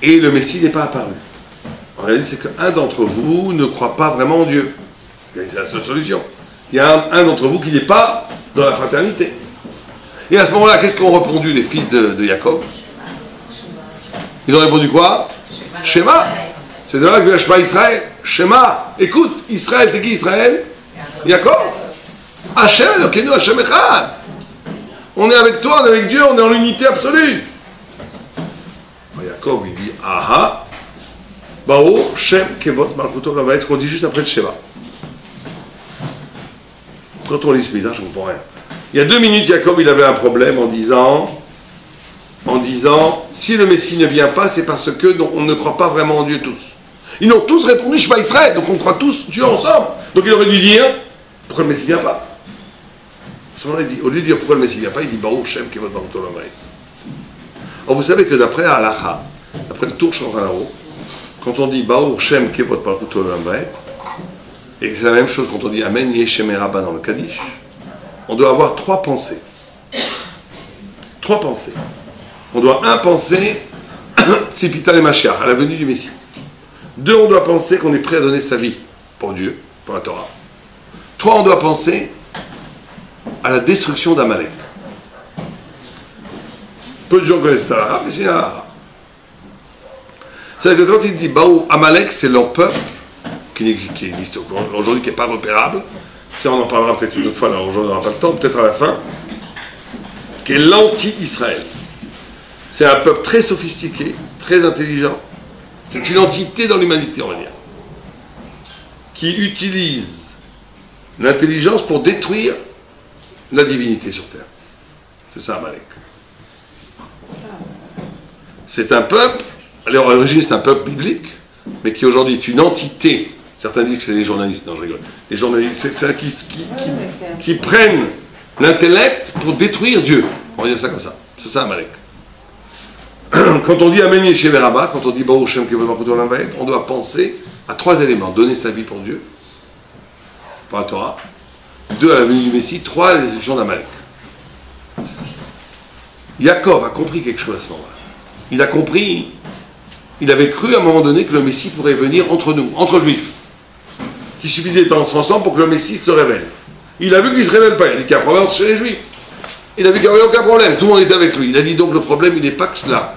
et le Messie n'est pas apparu. En réalité, c'est qu'un d'entre vous ne croit pas vraiment en Dieu. C'est la seule solution. Il y a un d'entre vous qui n'est pas dans la fraternité. Et à ce moment-là, qu'est-ce qu'ont répondu les fils de Yaakov? Ils ont répondu quoi? Shema. C'est de là que vient Shema Israël. Shema. Écoute, Israël, c'est qui Israël? Yaakov. Hachem, Elokeinu, Hachem Echad. On est avec toi, on est avec Dieu, on est en unité absolue. Yaakov, il dit, aha, Baruch Shem Kevot Malchuto Labaet, ce qu'on dit juste après le Shema. Quand on lit ce midrash, je ne comprends rien. Il y a 2 minutes, Yaakov, il avait un problème en disant, si le Messie ne vient pas, c'est parce que on ne croit pas vraiment en Dieu tous. Ils ont tous répondu Shema Israël, donc on croit tous Dieu ensemble. Donc il aurait dû dire, pourquoi le Messie ne vient pas? À ce moment-là, il dit, au lieu de dire pourquoi le Messie ne vient pas, il dit Baruch Shem Kevot Malchuto Labaet. Or vous savez que d'après Halacha, d'après le Tour Shulchan Aruch, quand on dit Baruch Shem Kevot Malchuto Labaet, et c'est la même chose quand on dit Amen Yeshem Rabba dans le Kaddish, on doit avoir 3 pensées. 3 pensées. On doit penser Tzipita le Mashiach, à la venue du Messie. 2, on doit penser qu'on est prêt à donner sa vie pour Dieu, pour la Torah. 3, on doit penser à la destruction d'Amalek. Peu de gens connaissent l'arabe, mais c'est l'arabe. C'est-à-dire que quand il dit Baou, Amalek, c'est leur peuple qui existe aujourd'hui, qui n'est pas repérable. Ça, on en parlera peut-être une autre fois, là, aujourd'hui on n'aura pas le temps, peut-être à la fin, qui est l'anti-Israël. C'est un peuple très sophistiqué, très intelligent. C'est une entité dans l'humanité, on va dire, qui utilise l'intelligence pour détruire la divinité sur terre. C'est ça, Amalek. C'est un peuple, alors à l'origine c'est un peuple biblique, mais qui aujourd'hui est une entité. Certains disent que c'est les journalistes, non je rigole. Les journalistes, c'est ça qui prennent l'intellect pour détruire Dieu. On va dire ça comme ça. C'est ça, Amalek. Quand on dit Amen Yesheveraba, quand on dit Baruch Shem Kevod Malchut Olam Vaed, on doit penser à 3 éléments. Donner sa vie pour Dieu, pour la Torah. 2, à la venue du Messie. 3, à la destruction d'Amalek. Yaakov a compris quelque chose à ce moment-là. Il a compris, il avait cru à un moment donné que le Messie pourrait venir entre nous, entre Juifs. Qu'il suffisait d'être ensemble pour que le Messie se révèle. Il a vu qu'il ne se révèle pas. Il a dit qu'il y a un problème chez les Juifs. Il a vu qu'il n'y avait aucun problème. Tout le monde était avec lui. Il a dit donc le problème, il n'est pas que cela.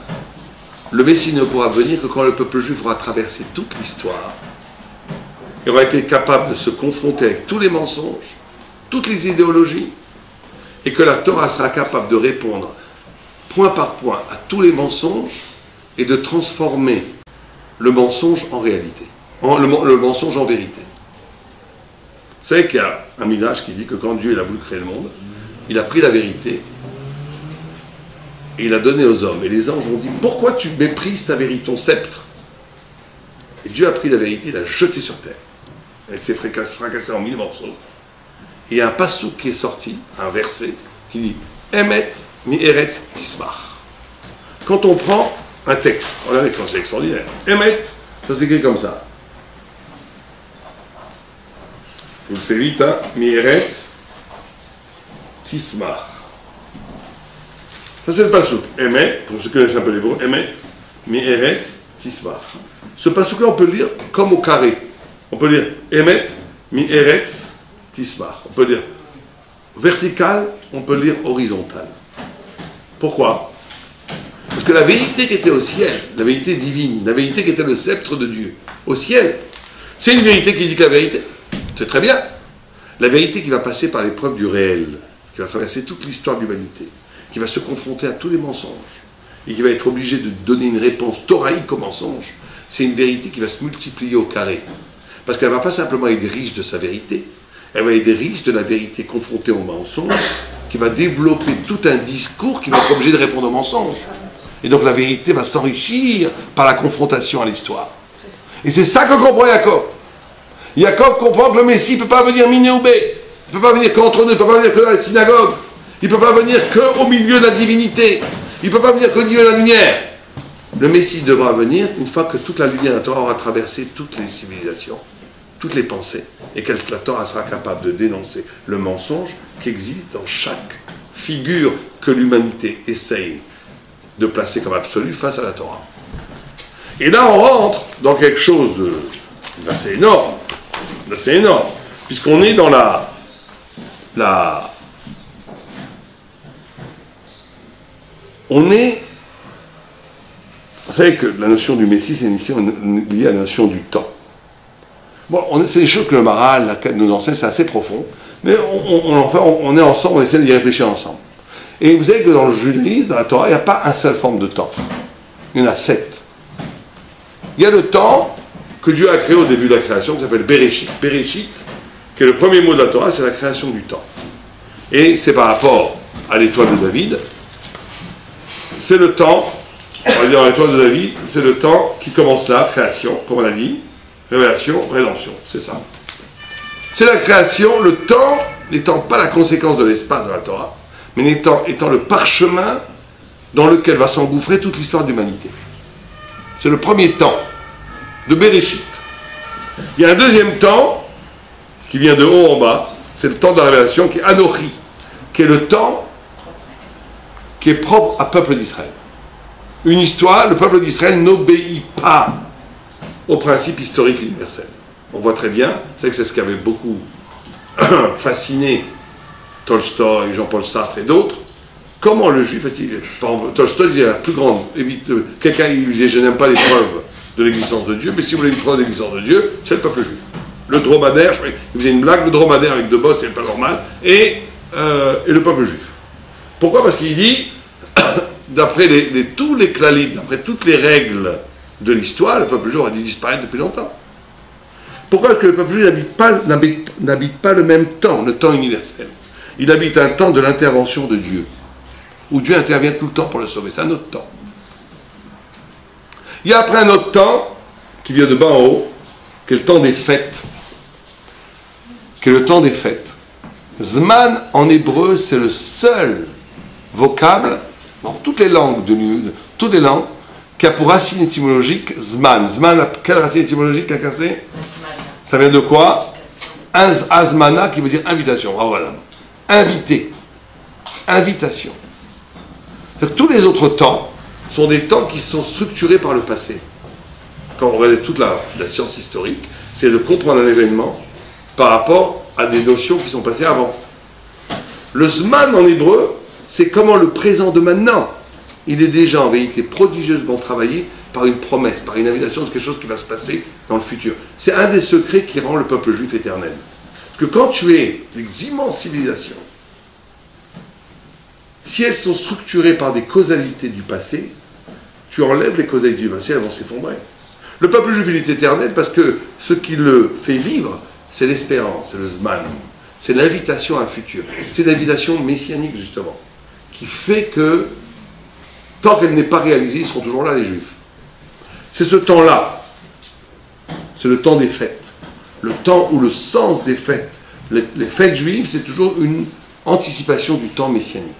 Le Messie ne pourra venir que quand le peuple juif aura traversé toute l'histoire. Il aura été capable de se confronter avec tous les mensonges, toutes les idéologies, et que la Torah sera capable de répondre point par point à tous les mensonges et de transformer le mensonge en réalité, le mensonge en vérité. Vous savez qu'il y a un midrash qui dit que quand Dieu a voulu créer le monde, il a pris la vérité et il l'a donnée aux hommes. Et les anges ont dit, pourquoi tu méprises ta vérité, ton sceptre? Et Dieu a pris la vérité, il l'a jetée sur terre. Elle s'est fracassée en 1000 morceaux. Et il y a un passouk qui est sorti, un verset, qui dit Emet mi eretz tismach. Quand on prend un texte, regardez quand c'est extraordinaire. Emet, ça s'écrit comme ça. Je vous le fais vite, hein. Mi eretz tismach. Ça c'est le passouk. Emet, pour ceux qui connaissent un peu l'hébreu, Emet mi eretz tismach. Ce passouk-là, on peut le lire comme au carré. On peut lire Emet mi eretz tismach. On peut lire vertical, on peut lire horizontal. Pourquoi? Parce que la vérité qui était au ciel, la vérité divine, la vérité qui était le sceptre de Dieu, au ciel, c'est une vérité qui dit que la vérité. C'est très bien. La vérité qui va passer par l'épreuve du réel, qui va traverser toute l'histoire de l'humanité, qui va se confronter à tous les mensonges, et qui va être obligé de donner une réponse thoraïque aux mensonges, c'est une vérité qui va se multiplier au carré. Parce qu'elle ne va pas simplement être riche de sa vérité, elle va être riche de la vérité confrontée au mensonge, qui va développer tout un discours qui va être obligé de répondre aux mensonges. Et donc la vérité va s'enrichir par la confrontation à l'histoire. Et c'est ça que comprend Yaakov. Yaakov comprend que le Messie ne peut pas venir minéoubé, il ne peut pas venir qu'entre nous, il ne peut pas venir que dans la synagogue, il ne peut pas venir qu'au milieu de la divinité, il ne peut pas venir qu'au milieu de la lumière. Le Messie devra venir une fois que toute la lumière de la Torah aura traversé toutes les civilisations, toutes les pensées, et que la Torah sera capable de dénoncer le mensonge qui existe dans chaque figure que l'humanité essaye de placer comme absolue face à la Torah. Et là, on rentre dans quelque chose d'assez énorme, puisqu'on est dans vous savez que la notion du Messie, c'est une notion liée à la notion du temps. Bon, c'est des choses que le Maharal nous enseigne, c'est assez profond, mais on est ensemble, on essaie d'y réfléchir ensemble. Et vous savez que dans le judaïsme, dans la Torah, il n'y a pas un seul forme de temps. Il y en a 7. Il y a le temps que Dieu a créé au début de la création, qui s'appelle Bereshit. Bereshit, qui est le premier mot de la Torah, c'est la création du temps. Et c'est par rapport à l'étoile de David. C'est le temps, on va dire l'étoile de David, c'est le temps qui commence là, création, comme on a dit, révélation, rédemption, c'est ça. C'est la création, le temps n'étant pas la conséquence de l'espace dans la Torah, mais étant le parchemin dans lequel va s'engouffrer toute l'histoire de l'humanité. C'est le premier temps de Bereshit. Il y a un deuxième temps qui vient de haut en bas, c'est le temps de la révélation qui est Anochi, qui est le temps qui est propre au peuple d'Israël. Une histoire, le peuple d'Israël n'obéit pas au principe historique universel. On voit très bien, c'est ce qui avait beaucoup fasciné Tolstoï, Jean-Paul Sartre et d'autres. Comment le juif est-il... Tolstoï disait la plus grande... Quelqu'un lui disait, je n'aime pas les preuves de l'existence de Dieu, mais si vous voulez une preuve de l'existence de Dieu, c'est le peuple juif. Le dromadaire, il faisait une blague, le dromadaire avec 2 bottes, c'est pas normal, et le peuple juif. Pourquoi? Parce qu'il dit, d'après tous les clalim, d'après toutes les règles de l'histoire, le peuple juif aurait dû disparaître depuis longtemps. Pourquoi? Parce que le peuple juif n'habite pas le même temps, le temps universel. Il habite un temps de l'intervention de Dieu, où Dieu intervient tout le temps pour le sauver. C'est un autre temps. Il y a après un autre temps, qui vient de bas en haut, qui est le temps des fêtes. Qui est le temps des fêtes. Zman, en hébreu, c'est le seul vocable, dans toutes les langues, toutes les langues, qui a pour racine étymologique Zman. Zman, quelle racine étymologique, quelqu'un sait? Ça vient de quoi? Azmana, qui veut dire invitation. Bravo, madame. Invité. Invitation. Tous les autres temps sont des temps qui sont structurés par le passé. Quand on regarde toute la science historique, c'est de comprendre un événement par rapport à des notions qui sont passées avant. Le Zman en hébreu, c'est comment le présent de maintenant, il est déjà en vérité prodigieusement travaillé par une promesse, par une invitation de quelque chose qui va se passer dans le futur. C'est un des secrets qui rend le peuple juif éternel. Parce que quand tu es des immenses civilisations, si elles sont structurées par des causalités du passé, tu enlèves les causalités du passé, elles vont s'effondrer. Le peuple juif, il est éternel parce que ce qui le fait vivre, c'est l'espérance, c'est le Zman, c'est l'invitation à un futur. C'est l'invitation messianique, justement, qui fait que, tant qu'elle n'est pas réalisée, ils seront toujours là, les Juifs. C'est ce temps-là, c'est le temps des fêtes. Le temps où le sens des fêtes, les fêtes juives, c'est toujours une anticipation du temps messianique,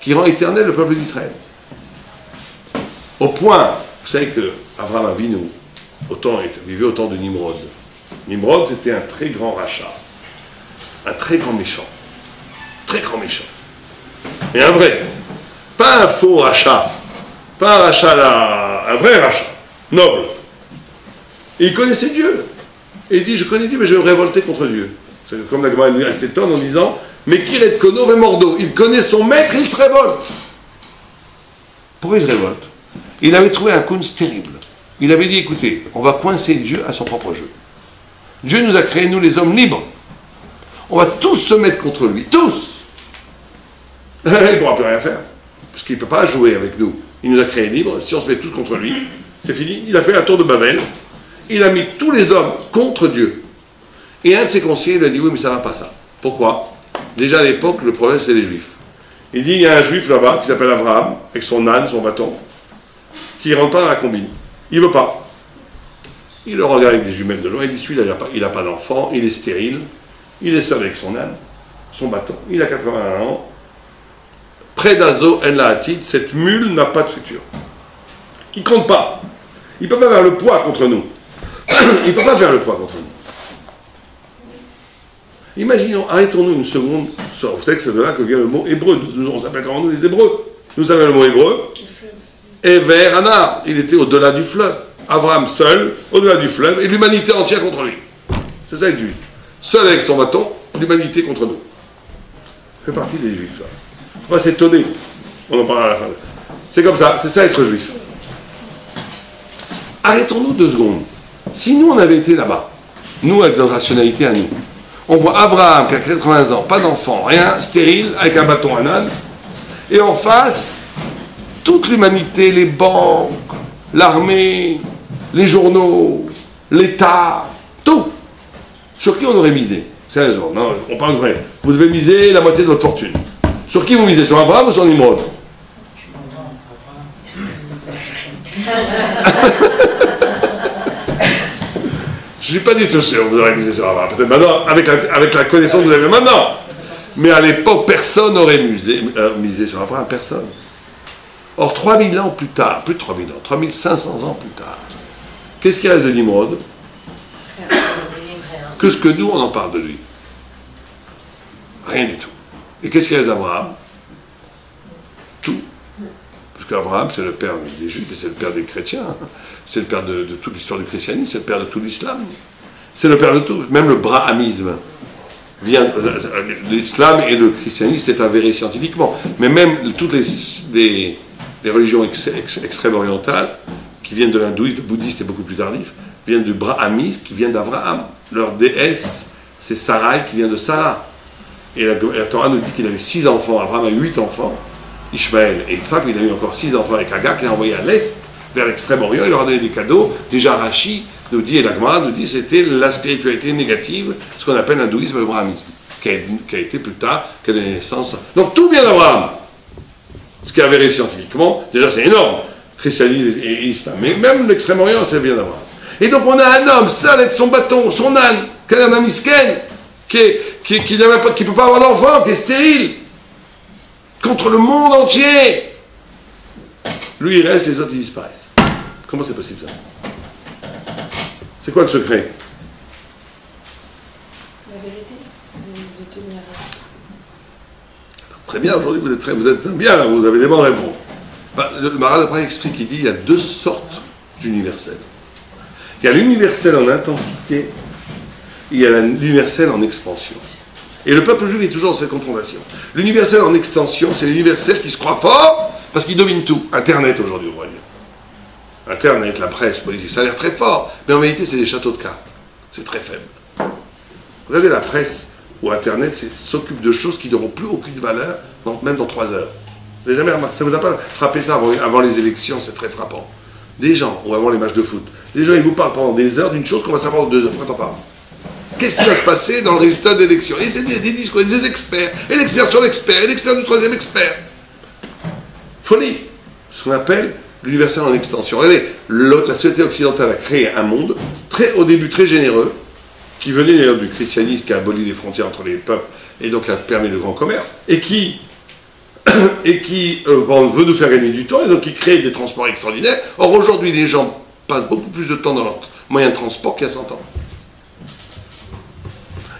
qui rend éternel le peuple d'Israël. Au point, vous savez que Abraham Avinu vivait au temps de Nimrod. Nimrod, c'était un très grand rachat, un très grand méchant, et un vrai, pas un faux rachat, pas un rachat là, un vrai rachat, noble. Et il connaissait Dieu. Et il dit, je connais Dieu, mais je vais me révolter contre Dieu. C'est comme la Gemara elle s'étonne en disant, mais Kiret Kono ve Mordo, il connaît son maître, il se révolte. Pourquoi il se révolte? Il avait trouvé un kunst terrible. Il avait dit, écoutez, on va coincer Dieu à son propre jeu. Dieu nous a créés, nous les hommes libres. On va tous se mettre contre lui, tous. Il ne pourra plus rien faire, parce qu'il ne peut pas jouer avec nous. Il nous a créés libres, si on se met tous contre lui, c'est fini. Il a fait la tour de Babel, il a mis tous les hommes contre Dieu. Et un de ses conseillers lui a dit, oui, mais ça ne va pas ça. Pourquoi? Déjà à l'époque, le problème, c'est les Juifs. Il dit, il y a un Juif là-bas, qui s'appelle Abraham, avec son âne, son bâton, qui ne rentre pas dans la combine. Il ne veut pas. Il le regarde avec des jumelles de loin, il dit, celui-là, il n'a pas d'enfant, il est stérile, il est seul avec son âne, son bâton, il a 81 ans. Près d'Azo, en la Hatid, cette mule n'a pas de futur. Il ne compte pas. Il ne peut pas faire le poids contre nous. Il ne peut pas faire le poids contre nous. Imaginons, arrêtons-nous une seconde. Vous savez que c'est de là que vient le mot hébreu. On s'appelle comment nous les Hébreux. Nous savons le mot hébreu. Ever Anar, il était au-delà du fleuve. Abraham seul, au-delà du fleuve, et l'humanité entière contre lui. C'est ça être juif. Seul avec son bâton, l'humanité contre nous. Ça fait partie des juifs. Ça. On va s'étonner. On en parlera à la fin. C'est comme ça, c'est ça être juif. Arrêtons-nous 2 secondes. Si nous on avait été là-bas, nous avec notre rationalité à nous, on voit Abraham qui a 80 ans, pas d'enfant, rien, stérile, avec un bâton, un âne, et en face, toute l'humanité, les banques, l'armée, les journaux, l'État, tout. Sur qui on aurait misé? Sérieusement, non, on parle vrai. Vous devez miser la moitié de votre fortune. Sur qui vous misez? Sur Abraham ou sur Nimrod? Je ne suis pas du tout sûr que vous aurez misé sur Abraham. Peut-être maintenant, avec la connaissance que vous avez maintenant. Mais à l'époque, personne n'aurait misé sur Abraham, personne. Or, 3000 ans plus tard, plus de 3000 ans, 3500 ans plus tard, qu'est-ce qui reste de Nimrod? Que ce que nous, on en parle de lui. Rien du tout. Et qu'est-ce qui reste d'Abraham? Tout. Parce qu'Abraham, c'est le père des Juifs et c'est le père des chrétiens. C'est le père de toute l'histoire du christianisme, c'est le père de tout l'islam. C'est le père de tout. Même le brahamisme vient. L'islam et le christianisme, c'est avéré scientifiquement. Mais même toutes les religions extrêmes orientales, qui viennent de l'hindouisme, le bouddhiste est beaucoup plus tardif, viennent du brahamisme, qui vient d'Abraham. Leur déesse, c'est Sarai, qui vient de Sarah. Et la Torah nous dit qu'il avait 6 enfants. Abraham a 8 enfants. Ishmaël et Yitzhak, il a eu encore 6 enfants avec Agar, qu'il a envoyé à l'est, vers l'extrême-orient, il leur a donné des cadeaux. Déjà Rashi nous dit, et la Gemara nous dit, c'était la spiritualité négative, ce qu'on appelle l'hindouisme et le brahmisme, qui a été plus tard, qui a donné naissance. Donc tout vient d'Abraham. Ce qui est avéré scientifiquement, déjà c'est énorme, christianisme et islam. Mais même l'Extrême-Orient, ça vient d'Abraham. Et donc on a un homme seul avec son bâton, son âne, qui a un misken, qui ne peut pas avoir d'enfant, qui est stérile, contre le monde entier. Lui il reste, les autres ils disparaissent. Comment c'est possible ça? C'est quoi le secret?
La vérité, de tenir.
Très bien, aujourd'hui vous êtes bien là, vous avez des bonnes réponses. Le Maharal après explique, il dit il y a deux sortes d'universel. Il y a l'universel en intensité, il y a l'universel en expansion. Et le peuple juif est toujours dans cette confrontation. L'universel en extension, c'est l'universel qui se croit fort parce qu'il domine tout. Internet aujourd'hui, on va dire. Internet, la presse, politique, ça a l'air très fort, mais en réalité c'est des châteaux de cartes. C'est très faible. Vous savez, la presse ou Internet s'occupe de choses qui n'auront plus aucune valeur, même dans 3 heures. Vous n'avez jamais remarqué? Ça ne vous a pas frappé ça avant les élections? C'est très frappant. Des gens, ou avant les matchs de foot, des gens ils vous parlent pendant des heures d'une chose qu'on va savoir dans 2 heures. Pourquoi t'en parles? Qu'est-ce qui va se passer dans le résultat de l'élection? Et c'est des discours, des experts, et l'expert sur l'expert, et l'expert du 3e expert. Folie. Ce qu'on appelle l'universel en extension. Regardez, la société occidentale a créé un monde, au début très généreux, qui venait d'ailleurs du christianisme, qui a aboli les frontières entre les peuples, et donc a permis le grand commerce, et qui veut nous faire gagner du temps, et donc qui crée des transports extraordinaires. Or, aujourd'hui, les gens passent beaucoup plus de temps dans leur moyen de transport qu'il y a 100 ans.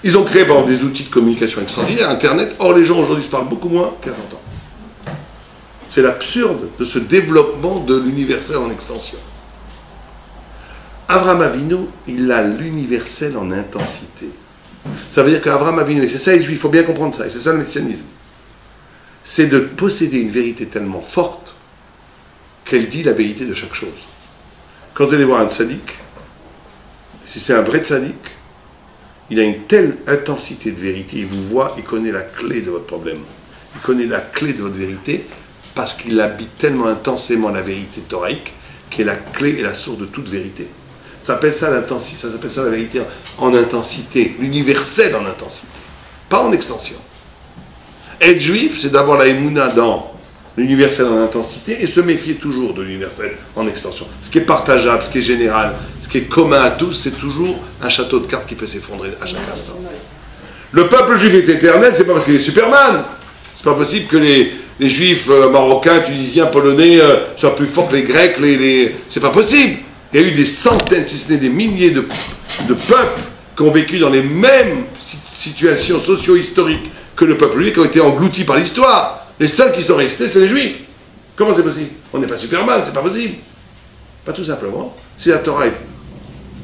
Ils ont créé, par exemple, des outils de communication extraordinaires, Internet. Or, les gens aujourd'hui se parlent beaucoup moins qu'il y a 100 ans. C'est l'absurde de ce développement de l'universel en extension. Abraham Avinu, il a l'universel en intensité. Ça veut dire qu'Abraham Avinu, et c'est ça les Juifs, il faut bien comprendre ça, et c'est ça le messianisme, c'est de posséder une vérité tellement forte qu'elle dit la vérité de chaque chose. Quand vous allez voir un tzaddik, si c'est un vrai tzaddik, il a une telle intensité de vérité, il vous voit, il connaît la clé de votre problème. Il connaît la clé de votre vérité parce qu'il habite tellement intensément la vérité thoraïque qui est la clé et la source de toute vérité. Ça s'appelle ça l'intensité, ça s'appelle ça la vérité en intensité, l'universel en intensité, pas en extension. Être juif, c'est d'avoir la émouna dans l'universel en intensité et se méfier toujours de l'universel en extension. Ce qui est partageable, ce qui est général, ce qui est commun à tous, c'est toujours un château de cartes qui peut s'effondrer à chaque instant. Le peuple juif est éternel, c'est pas parce qu'il est Superman. C'est pas possible que les juifs marocains, tunisiens, polonais soient plus forts que les grecs, c'est pas possible. Il y a eu des centaines, si ce n'est des milliers de peuples qui ont vécu dans les mêmes situations socio-historiques que le peuple juif, qui ont été engloutis par l'histoire. Les seuls qui sont restés, c'est les juifs. Comment c'est possible? On n'est pas Superman, c'est pas possible. Pas tout simplement. Si la Torah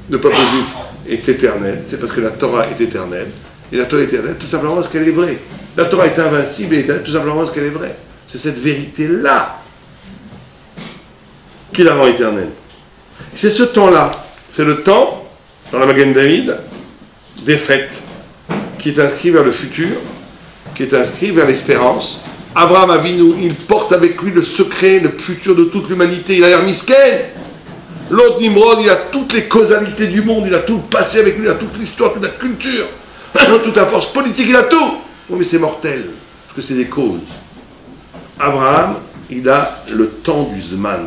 le peuple juif est éternel, c'est parce que la Torah est éternelle. Et la Torah est éternelle tout simplement parce qu'elle est vraie. La Torah est invincible et éternelle tout simplement parce qu'elle est vraie. C'est cette vérité-là qui la rend éternelle. C'est ce temps-là, c'est le temps, dans la Magen David, des fêtes, qui est inscrit vers le futur, qui est inscrit vers l'espérance. Abraham Avinu, il porte avec lui le secret, le futur de toute l'humanité. Il a l'air misken. L'autre Nimrod, il a toutes les causalités du monde, il a tout le passé avec lui, il a toute l'histoire, toute la culture, toute la force politique, il a tout. Oui, mais c'est mortel, parce que c'est des causes. Abraham, il a le temps du Zman,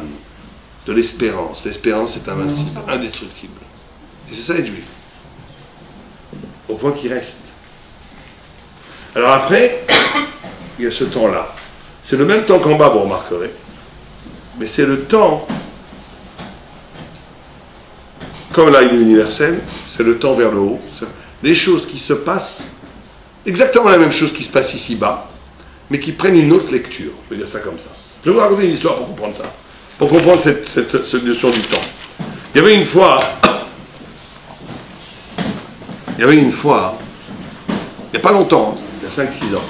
de l'espérance. L'espérance est invincible, indestructible. Et c'est ça les Juifs. Au point qu'il reste. Alors après, il y a ce temps-là. C'est le même temps qu'en bas, vous remarquerez. Mais c'est le temps, comme là il est universel, c'est le temps vers le haut. Les choses qui se passent, exactement la même chose qui se passe ici-bas, mais qui prennent une autre lecture. Je vais dire ça comme ça. Je vais vous raconter une histoire pour comprendre ça. Pour comprendre cette notion du temps. Il y avait une fois, il n'y a pas longtemps, il y a 5-6 ans,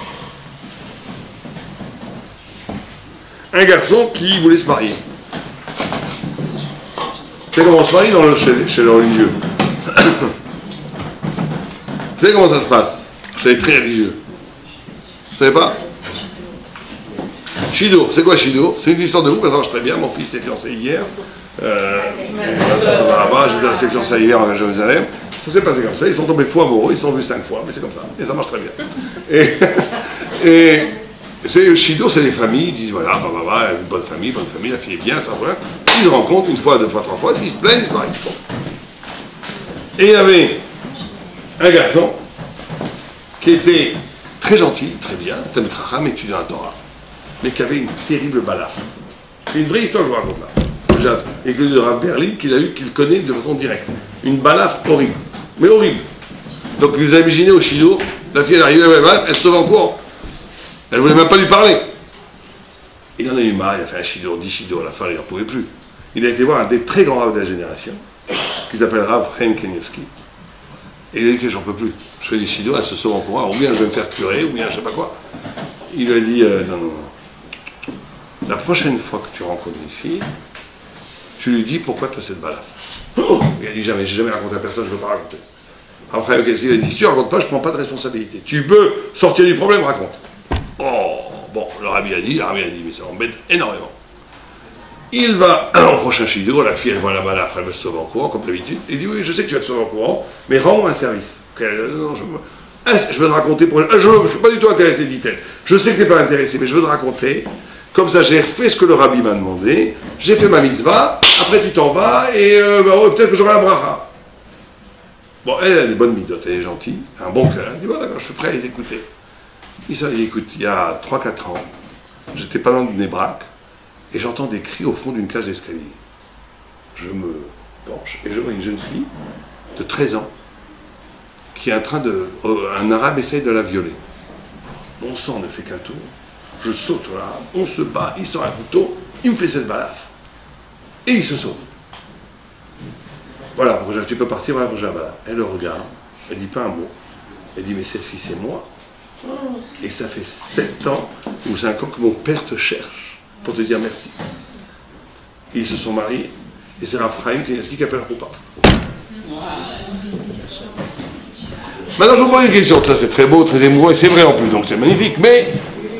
un garçon qui voulait se marier. Vous savez comment on se marie chez les religieux? Vous savez comment ça se passe chez les très religieux? Vous savez pas? Shidour, c'est quoi Shidour? C'est une histoire de vous, ça marche très bien. Mon fils s'est fiancé hier. J'étais à ses fiançailles hier à Jérusalem. Ça s'est passé comme ça, ils sont tombés fous amoureux, ils sont vus 5 fois, mais c'est comme ça, et ça marche très bien. Et c'est Shido, c'est les familles, ils disent voilà, une bonne famille, la fille est bien, ça va. Ils se rencontrent une fois, deux fois, trois fois, ils se plaignent, ils se marient. Bon. Et il y avait un garçon qui était très gentil, très bien, Talmid Chacham, étudiant la Torah, mais qui avait une terrible balafre. C'est une vraie histoire que je vous raconte là. Et que le Rav Berli, qu'il connaît de façon directe. Une balafre horrible, mais horrible. Donc vous imaginez au Shidour, la fille elle arrive, elle se sauve en courant. Elle ne voulait même pas lui parler. Il en a eu marre, il a fait un Shidour, 10 Shidour, à la fin il n'en pouvait plus. Il a été voir un des très grands rabbins de la génération, qui s'appelle Rav Chaim Kanievski. Et il a dit que j'en peux plus. Je fais des Shidour, elle se sauve en courant, ou bien je vais me faire curer, ou bien je ne sais pas quoi. Il lui a dit non. La prochaine fois que tu rencontres une fille, tu lui dis pourquoi tu as cette balafre. Il a dit jamais, j'ai jamais raconté à personne, je ne veux pas raconter. Après, qu'est-ce qu'il a dit? Si tu ne racontes pas, je ne prends pas de responsabilité. Tu veux sortir du problème, raconte. Oh, bon, le rabbi a dit, mais ça m'embête énormément. Il va au prochain Shidour, la fille, elle voit la balafre, elle me sauve en courant, comme d'habitude. Il dit, oui, je sais que tu vas te sauver en courant, mais rends-moi un service. Non, je veux te raconter, je ne suis pas du tout intéressé, dit-elle. Je sais que tu n'es pas intéressé, mais je veux te raconter. Comme ça, j'ai fait ce que le rabbi m'a demandé, j'ai fait ma mitzvah, après tu t'en vas, et peut-être que j'aurai la bracha. Bon, elle a des bonnes midotes, elle est gentille, un bon cœur. Elle dit, bon d'accord, je suis prêt à les écouter. Il dit, écoute, il y a 3-4 ans, j'étais pas loin de Nebrak, et j'entends des cris au fond d'une cage d'escalier. Je me penche, et je vois une jeune fille de 13 ans, qui est en train de... un arabe essaye de la violer. Mon sang ne fait qu'un tour. Je saute sur l'arabe, on se bat, il sort un couteau, il me fait cette balafre. Et il se sauve. Voilà, tu peux partir, voilà, j'ai la balafre. Elle le regarde, elle dit pas un mot. Elle dit, mais cette fille, c'est moi. Et ça fait 7 ans ou 5 ans que mon père te cherche pour te dire merci. Ils se sont mariés, et c'est Rav Chaim Kanievski qui appelle la coupa. Maintenant, je vous pose une question. Ça, c'est très beau, très émouvant, et c'est vrai en plus, donc c'est magnifique. Mais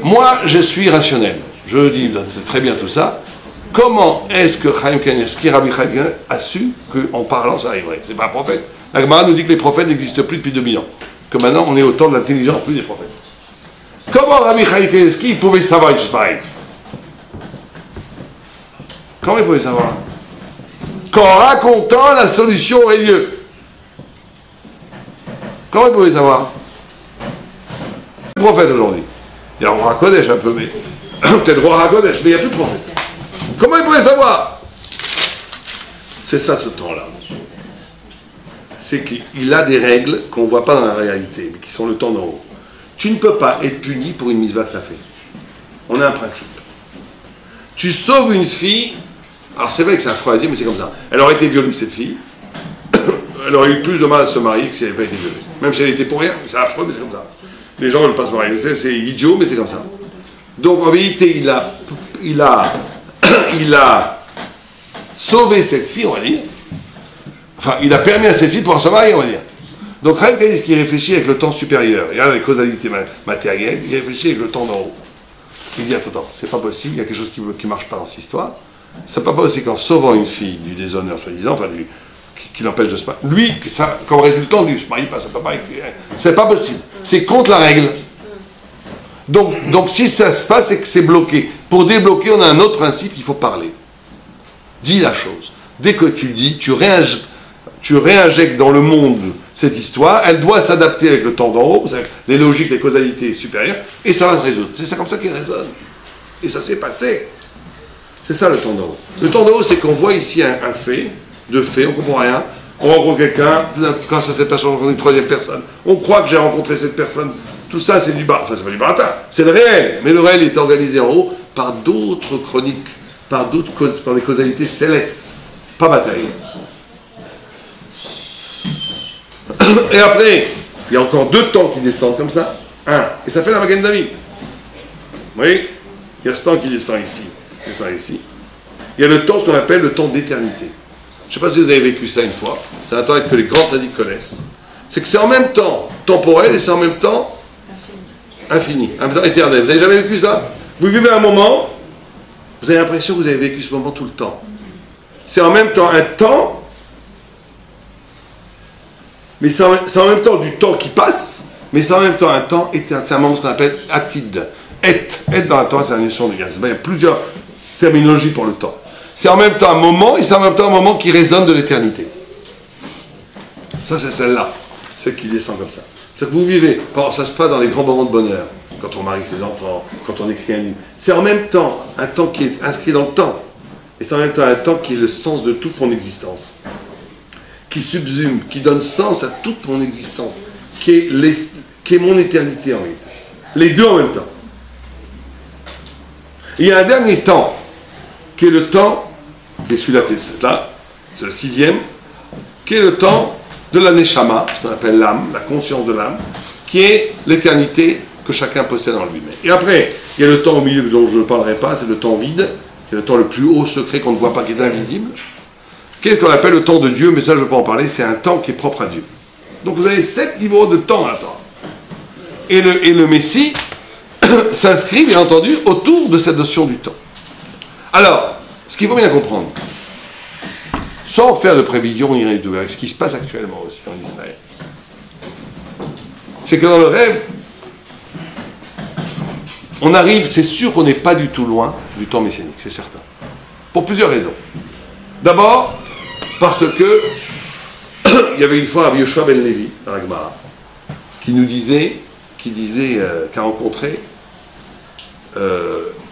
moi, je suis rationnel. Je dis très bien tout ça. Comment est-ce que Chaim Kanievski, Rabbi Chaim Kanievski, a su qu'en parlant, ça arriverait? C'est pas un prophète. La Gemara nous dit que les prophètes n'existent plus depuis 2000 ans. Que maintenant, on est au temps de l'intelligence, plus des prophètes. Comment Rabbi Chaim Kanievski pouvait savoir une chose pareille? Comment il pouvait savoir? Qu'en racontant, la solution aurait lieu. Comment il pouvait savoir? Le prophète aujourd'hui. Il y a un roi Kodesh un peu, mais peut-être roi Kodesh, mais il n'y a plus de prophète. Comment il pouvait savoir? C'est ça ce temps-là. C'est qu'il a des règles qu'on ne voit pas dans la réalité, mais qui sont le temps d'en haut. Tu ne peux pas être puni pour une mitzvah que tu as fait. On a un principe. Tu sauves une fille, alors c'est vrai que c'est affreux à dire, mais c'est comme ça. Elle aurait été violée, cette fille. Elle aurait eu plus de mal à se marier que si elle n'avait pas été violée. Même si elle était pour rien, c'est affreux, mais c'est comme ça. Les gens ne veulent pas se marier, c'est idiot, mais c'est comme ça. Donc en vérité, il a sauvé cette fille, on va dire. Enfin, il a permis à cette fille de pouvoir se marier, on va dire. Donc Chaim Kanievski réfléchit avec le temps supérieur. Il y a les causalités matérielles, il réfléchit avec le temps d'en haut. Il dit, attends, c'est pas possible, il y a quelque chose qui ne marche pas dans cette histoire. C'est pas possible qu'en sauvant une fille du déshonneur, soi-disant, enfin, qui l'empêche de se marier, lui, ça, comme résultat, lui, se marie pas, ça peut pas être... C'est pas possible. C'est contre la règle. Donc si ça se passe, c'est que c'est bloqué. Pour débloquer, on a un autre principe qu'il faut parler. Dis la chose. Dès que tu dis, tu réinjectes dans le monde cette histoire, elle doit s'adapter avec le temps d'en haut, les logiques, les causalités supérieures, et ça va se résoudre. C'est ça comme ça qu'il résonne. Et ça s'est passé. C'est ça le temps d'en haut. Le temps d'en haut, c'est qu'on voit ici un fait, on ne comprend rien, on rencontre quelqu'un, grâce à cette personne, on rencontre une troisième personne, on croit que j'ai rencontré cette personne, tout ça c'est du baratin, enfin c'est pas du baratin, c'est le réel, mais le réel est organisé en haut par d'autres chroniques, par des causalités célestes, pas matérielles. Et après, il y a encore 2 temps qui descendent comme ça, et ça fait la Magen David. Vous voyez, il y a ce temps qui descend ici. Il y a le temps, ce qu'on appelle le temps d'éternité. Je ne sais pas si vous avez vécu ça une fois, c'est un temps que les grands sadiques connaissent. C'est que c'est en même temps temporel et c'est en même temps infini, en même temps éternel. Vous n'avez jamais vécu ça? Vous vivez un moment, vous avez l'impression que vous avez vécu ce moment tout le temps. C'est en même temps un temps mais c'est en même temps du temps qui passe, mais c'est en même temps un temps éternel. C'est un moment ce qu'on appelle atid. Et dans la Torah, c'est une notion de gaz. Il y a plusieurs terminologies pour le temps. C'est en même temps un moment, et c'est en même temps un moment qui résonne de l'éternité. Ça, c'est celle-là, celle qui descend comme ça. C'est que vous vivez, ça se passe dans les grands moments de bonheur, quand on marie ses enfants, quand on écrit un livre. C'est en même temps un temps qui est inscrit dans le temps, et c'est en même temps un temps qui est le sens de toute mon existence, qui subsume, qui donne sens à toute mon existence, qui est mon éternité en réalité. Les deux en même temps. Et il y a un dernier temps, qui est le temps, qui est celui-là, qui est là, c'est le 6e, qui est le temps de la Neshama, ce qu'on appelle l'âme, la conscience de l'âme, qui est l'éternité que chacun possède en lui-même. Et après, il y a le temps au milieu dont je ne parlerai pas, c'est le temps vide, c'est le temps le plus haut secret qu'on ne voit pas, qui est invisible. Qu'est-ce qu'on appelle le temps de Dieu? Mais ça, je ne vais pas en parler, c'est un temps qui est propre à Dieu. Donc vous avez 7 niveaux de temps à attendre. Et le Messie s'inscrit, bien entendu, autour de cette notion du temps. Alors, ce qu'il faut bien comprendre, sans faire de prévision avec ce qui se passe actuellement aussi en Israël, c'est que dans le rêve, on arrive, c'est sûr qu'on n'est pas du tout loin du temps messianique, c'est certain. Pour plusieurs raisons. D'abord, parce que il y avait une fois Rabbi Yoshua ben Levi, dans la Gemara, qui a rencontré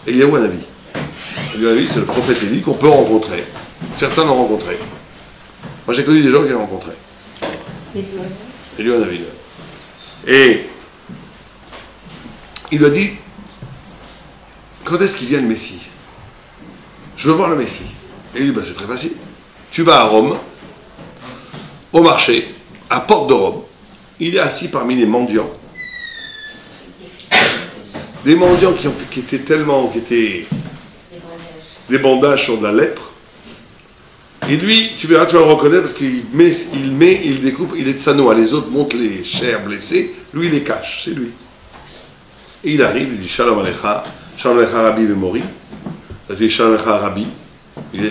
Eliyahu Hanavi. Eliyahu Hanavi, c'est le prophète Élie qu'on peut rencontrer. Certains l'ont rencontré. Moi, j'ai connu des gens qui l'ont rencontré. Eliyahu Hanavi. Et il lui a dit, quand est-ce qu'il vient le Messie? Je veux voir le Messie. Et il dit, c'est très facile. Tu vas à Rome, au marché, à Porte de Rome. Il est assis parmi les mendiants. Des mendiants qui étaient des bandages sur de la lèpre. Et lui, tu verras, tu vas le reconnaître parce il découpe, il est de Sanoa. Les autres montent les chairs blessées, lui il les cache, c'est lui. Et il arrive, il dit Shalom Alecha, Shalom Alecha Rabbi Vemori. Il dit Shalom Alecha Rabbi.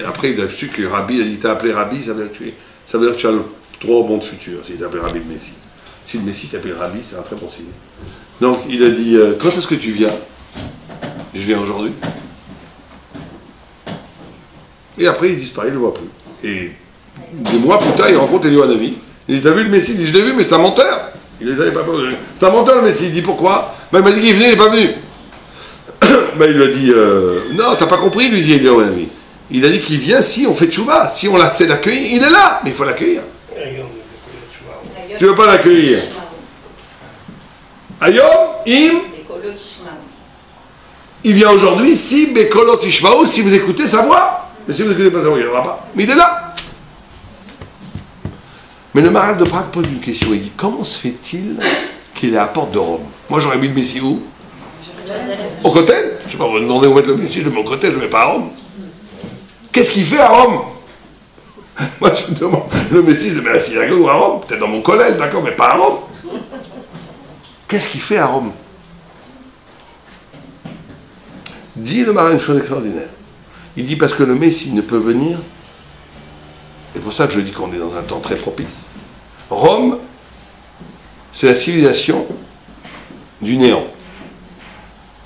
Après, il a su que Rabbi, il t'a appelé Rabbi, ça veut dire que tu as le droit au monde futur, s'il t'a appelé Rabbi le Messie. Si le Messie t'appelle Rabbi, c'est un très bon signe. Donc il a dit, quand est-ce que tu viens? Je viens aujourd'hui. Et après il disparaît, il ne le voit plus. Et des mois plus tard, il rencontre Eliyahu Hanavi. Il dit, t'as vu le Messie? Il dit, je l'ai vu, mais c'est un menteur. Il les avait pas peur. C'est un menteur le Messie. Il dit, pourquoi? Il m'a dit qu'il venait, il n'est pas venu. Il lui a dit, non, t'as pas compris, lui dit Eliyahu Hanavi. Il a dit qu'il vient si on fait tchouva, si on sait l'accueillir. Il est là, mais il faut l'accueillir. Tu ne veux pas l'accueillir? Ayom, il vient aujourd'hui si Bekolot Ishmaou, si vous écoutez sa voix. Mais si vous n'écoutez pas sa voix, il ne viendra pas. Mais il est là. Mais le Maharal de Prague pose une question. Il dit, comment se fait-il qu'il est à Porte de Rome? Moi, j'aurais mis le Messie où? Au Kotel. Je ne sais pas, vous me demandez où mettre le Messie, je le mets au Kotel, je ne le mets pas à Rome. Qu'est-ce qu'il fait à Rome? Moi, je me demande, le Messie, je le mets à la synagogue ou à Rome? Peut-être dans mon collège, d'accord, mais pas à Rome. Qu'est-ce qu'il fait à Rome? Dit le Maharal une chose extraordinaire. Il dit parce que le Messie ne peut venir, et pour ça que je dis qu'on est dans un temps très propice. Rome, c'est la civilisation du néant.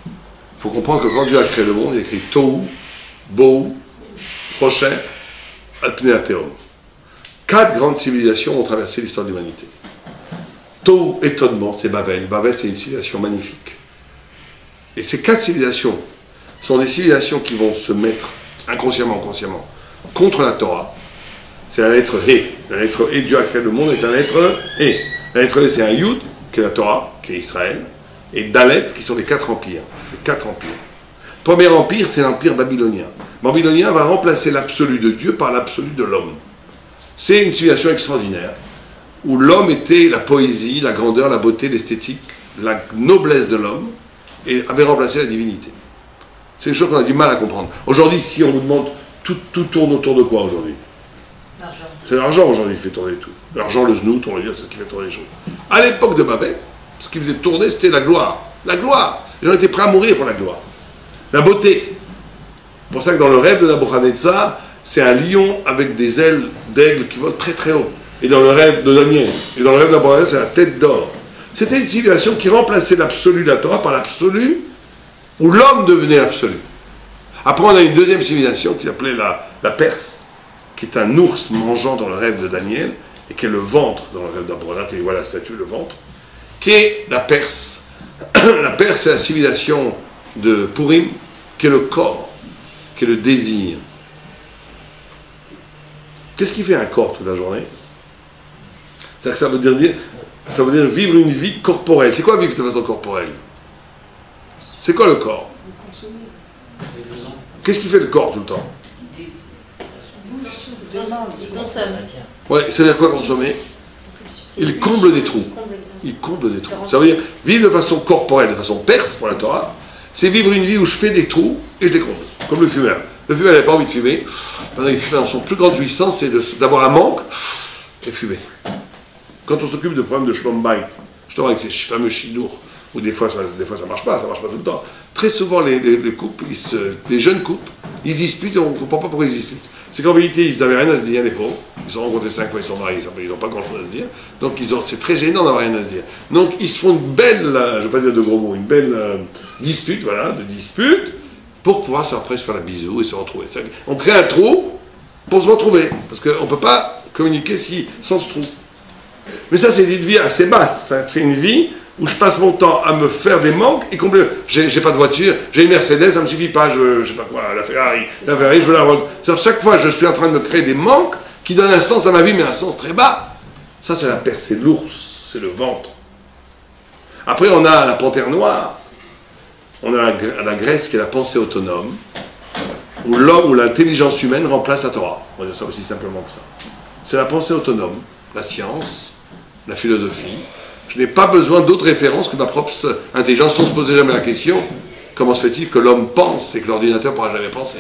Il faut comprendre que quand Dieu a créé le monde, il a écrit Tohu, Bohu, Prochain, Alpneateum. 4 grandes civilisations ont traversé l'histoire de l'humanité. Tohu, étonnement, c'est Babel. Babel, c'est une civilisation magnifique. Et ces 4 civilisations sont des civilisations qui vont se mettre inconsciemment, consciemment, contre la Torah. C'est la lettre He. La lettre He, Dieu a créé le monde, est la lettre He. La lettre He, c'est un Yud, qui est la Torah, qui est Israël, et Dalet, qui sont les 4 empires. Les 4 empires. Le premier empire, c'est l'empire babylonien. Babylonien va remplacer l'absolu de Dieu par l'absolu de l'homme. C'est une civilisation extraordinaire, où l'homme était la poésie, la grandeur, la beauté, l'esthétique, la noblesse de l'homme, et avait remplacé la divinité. C'est une chose qu'on a du mal à comprendre. Aujourd'hui, si on vous demande, tout tourne autour de quoi aujourd'hui?
L'argent.
C'est l'argent aujourd'hui qui fait tourner tout. L'argent, le znout, on va dire, c'est ce qui fait tourner les choses. À l'époque de Babel, ce qui faisait tourner, c'était la gloire. La gloire. Les gens étaient prêts à mourir pour la gloire. La beauté. C'est pour ça que dans le rêve de Nabuchodonosor, c'est un lion avec des ailes d'aigle qui volent très très haut. et dans le rêve de Daniel, et dans le rêve d'Abraham, c'est la tête d'or. C'était une civilisation qui remplaçait l'absolu de la Torah par l'absolu, où l'homme devenait absolu. Après, on a une deuxième civilisation qui s'appelait la Perse, qui est un ours mangeant dans le rêve de Daniel, et qui est le ventre dans le rêve d'Abraham, qui voit la statue, le ventre, qui est la Perse. La Perse, c'est la civilisation de Purim, qui est le corps, qui est le désir. Qu'est-ce qui fait un corps toute la journée? C'est-à-dire que ça veut dire vivre une vie corporelle. C'est quoi vivre de façon corporelle? C'est quoi le corps? Qu'est-ce qui fait le corps tout le temps?
Il consomme.
Ouais, c'est-à-dire quoi consommer? Il comble des trous. Il comble des trous. Ça veut dire vivre de façon corporelle, de façon perse pour la Torah, c'est vivre une vie où je fais des trous et je les comble. Comme le fumeur. Le fumeur n'avait pas envie de fumer. Il fume dans son plus grande jouissance, c'est d'avoir un manque et fumer. Quand on s'occupe de problèmes de Shlom Bayit, justement avec ces fameux chidours, où des fois ça marche pas tout le temps. Très souvent les couples, les jeunes couples, ils se disputent et on ne comprend pas pourquoi ils se disputent. C'est qu'en vérité, ils n'avaient rien à se dire, les pauvres. Ils se sont rencontrés 5 fois, ils sont mariés, ils n'ont pas grand-chose à se dire. Donc c'est très gênant d'avoir rien à se dire. Donc ils se font une belle, je ne vais pas dire de gros mots, une belle dispute, pour pouvoir après se faire la bisou et se retrouver. On crée un trou pour se retrouver, parce qu'on ne peut pas communiquer sans ce trou. Mais ça, c'est une vie assez basse. C'est une vie où je passe mon temps à me faire des manques et combler. J'ai pas de voiture, j'ai une Mercedes, ça ne me suffit pas, je sais pas quoi, la Ferrari, je veux la rendre. Chaque fois, je suis en train de me créer des manques qui donnent un sens à ma vie, mais un sens très bas. Ça, c'est la Perse, c'est l'ours, c'est le ventre. Après, on a la panthère noire. On a la Grèce qui est la pensée autonome, où l'homme ou l'intelligence humaine remplace la Torah. On va dire ça aussi simplement que ça. C'est la pensée autonome, la science, la philosophie. Je n'ai pas besoin d'autres références que ma propre intelligence, sans se poser jamais la question, comment se fait-il que l'homme pense et que l'ordinateur ne pourra jamais penser?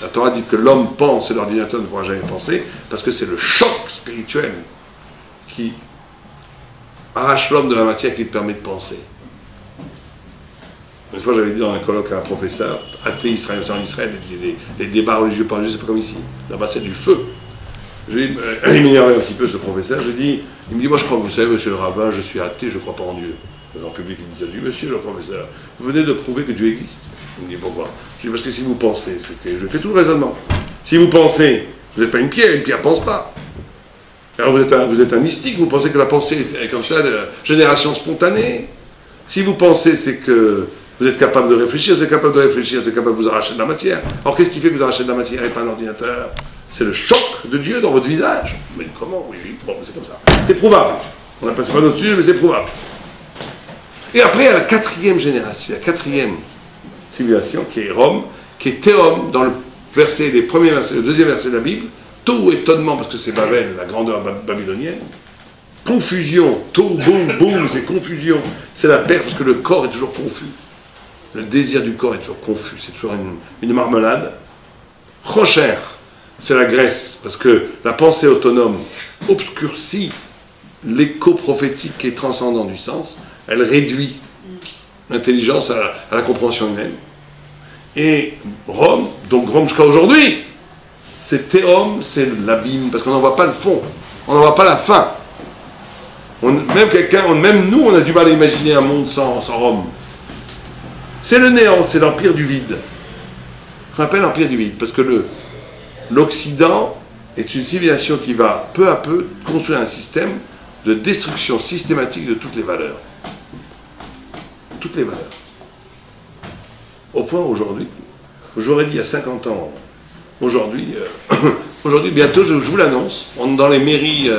La Torah dit que l'homme pense et l'ordinateur ne pourra jamais penser, parce que c'est le choc spirituel qui arrache l'homme de la matière qui lui permet de penser. Une fois, j'avais dit dans un colloque à un professeur, athée israélien en Israël, les débats religieux par Dieu, c'est pas comme ici. Là-bas, c'est du feu. Il m'énervait un petit peu, ce professeur. Il me dit, moi, je crois, vous savez, monsieur le rabbin, je suis athée, je ne crois pas en Dieu. En public, il me dit ça. Je dis, monsieur le professeur, vous venez de prouver que Dieu existe. Il me dit, pourquoi? Je dis, parce que si vous pensez, c'est que je fais tout le raisonnement. Si vous pensez, vous n'êtes pas une pierre ne pense pas. Alors vous êtes un mystique, vous pensez que la pensée est comme ça, de génération spontanée. Si vous pensez, c'est que vous êtes capable de réfléchir, vous êtes capable de vous arracher de la matière. Alors qu'est-ce qui fait que vous arrachez de la matière et pas un ordinateur? C'est le choc de Dieu dans votre visage. Mais comment? Oui, bon, c'est comme ça. C'est prouvable. On n'a pas notre sujet, mais c'est prouvable. Et après, il y a la quatrième génération, la quatrième civilisation, qui est Rome, qui est Théom, dans le verset, les premiers versets, le deuxième verset de la Bible. Tout étonnement, parce que c'est Babel, la grandeur babylonienne. Confusion, tout, boum, c'est confusion. C'est la perte, parce que le corps est toujours confus. Le désir du corps est toujours confus, c'est toujours une marmelade. Rocher, c'est la Grèce, parce que la pensée autonome obscurcit l'écho prophétique et transcendant du sens, elle réduit l'intelligence à la compréhension humaine. Et Rome, donc Rome jusqu'à aujourd'hui, c'est Théom, c'est l'abîme, parce qu'on n'en voit pas le fond, on n'en voit pas la fin. Même nous, on a du mal à imaginer un monde sans Rome. C'est le néant, c'est l'empire du vide. On appelle l'empire du vide, parce que l'Occident est une civilisation qui va peu à peu construire un système de destruction systématique de toutes les valeurs. Toutes les valeurs. Au point aujourd'hui, j'aurais dit il y a 50 ans, aujourd'hui, bientôt, je vous l'annonce, dans les mairies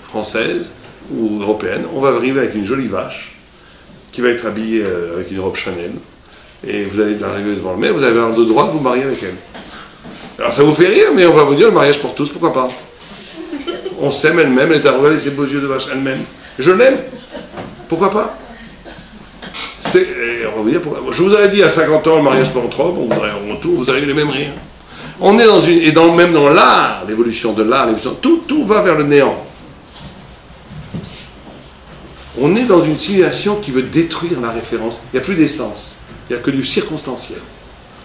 françaises ou européennes, on va arriver avec une jolie vache qui va être habillée avec une robe Chanel, et vous allez arriver devant le maire, vous avez le droit de vous marier avec elle. Alors ça vous fait rire, mais on va vous dire le mariage pour tous, pourquoi pas? On s'aime elle-même, elle est à regarder ses beaux yeux de vache elle-même. Je l'aime, pourquoi pas? On va vous dire pourquoi. Je vous avais dit à 50 ans, le mariage pour entre hommes, vous avez les mêmes rires. On est dans une, et même dans l'art, l'évolution de l'art, tout va vers le néant. On est dans une civilisation qui veut détruire la référence. Il n'y a plus d'essence, il n'y a que du circonstanciel.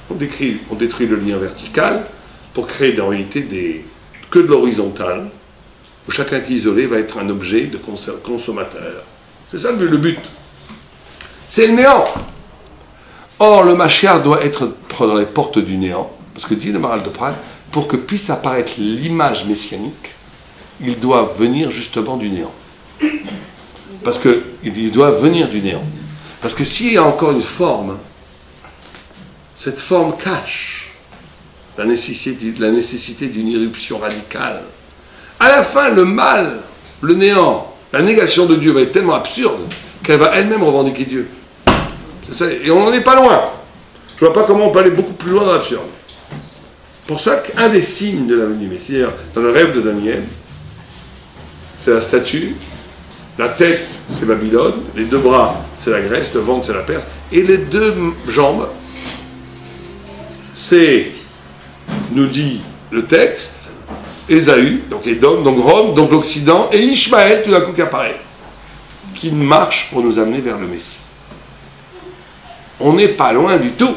On détruit le lien vertical pour créer en réalité que de l'horizontal, où chacun est isolé, va être un objet de consommateur. C'est ça le but. C'est le néant. Or, le Mashiach doit être dans les portes du néant, parce que dit le Maharal de Prague, pour que puisse apparaître l'image messianique, il doit venir justement du néant. Parce qu'il doit venir du néant. Parce que s'il y a encore une forme, cette forme cache la nécessité d'une irruption radicale. À la fin, le mal, le néant, la négation de Dieu va être tellement absurde qu'elle va elle-même revendiquer Dieu. C'est ça, et on n'en est pas loin. Je ne vois pas comment on peut aller beaucoup plus loin dans l'absurde. Pour ça qu'un des signes de la venue du Messie, dans le rêve de Daniel, c'est la statue, la tête c'est Babylone, les deux bras c'est la Grèce, le ventre c'est la Perse, et les deux jambes, c'est, nous dit le texte, Ésaü, donc Édom, donc Rome, donc l'Occident, et Ishmaël tout d'un coup qui apparaît, qui marche pour nous amener vers le Messie. On n'est pas loin du tout.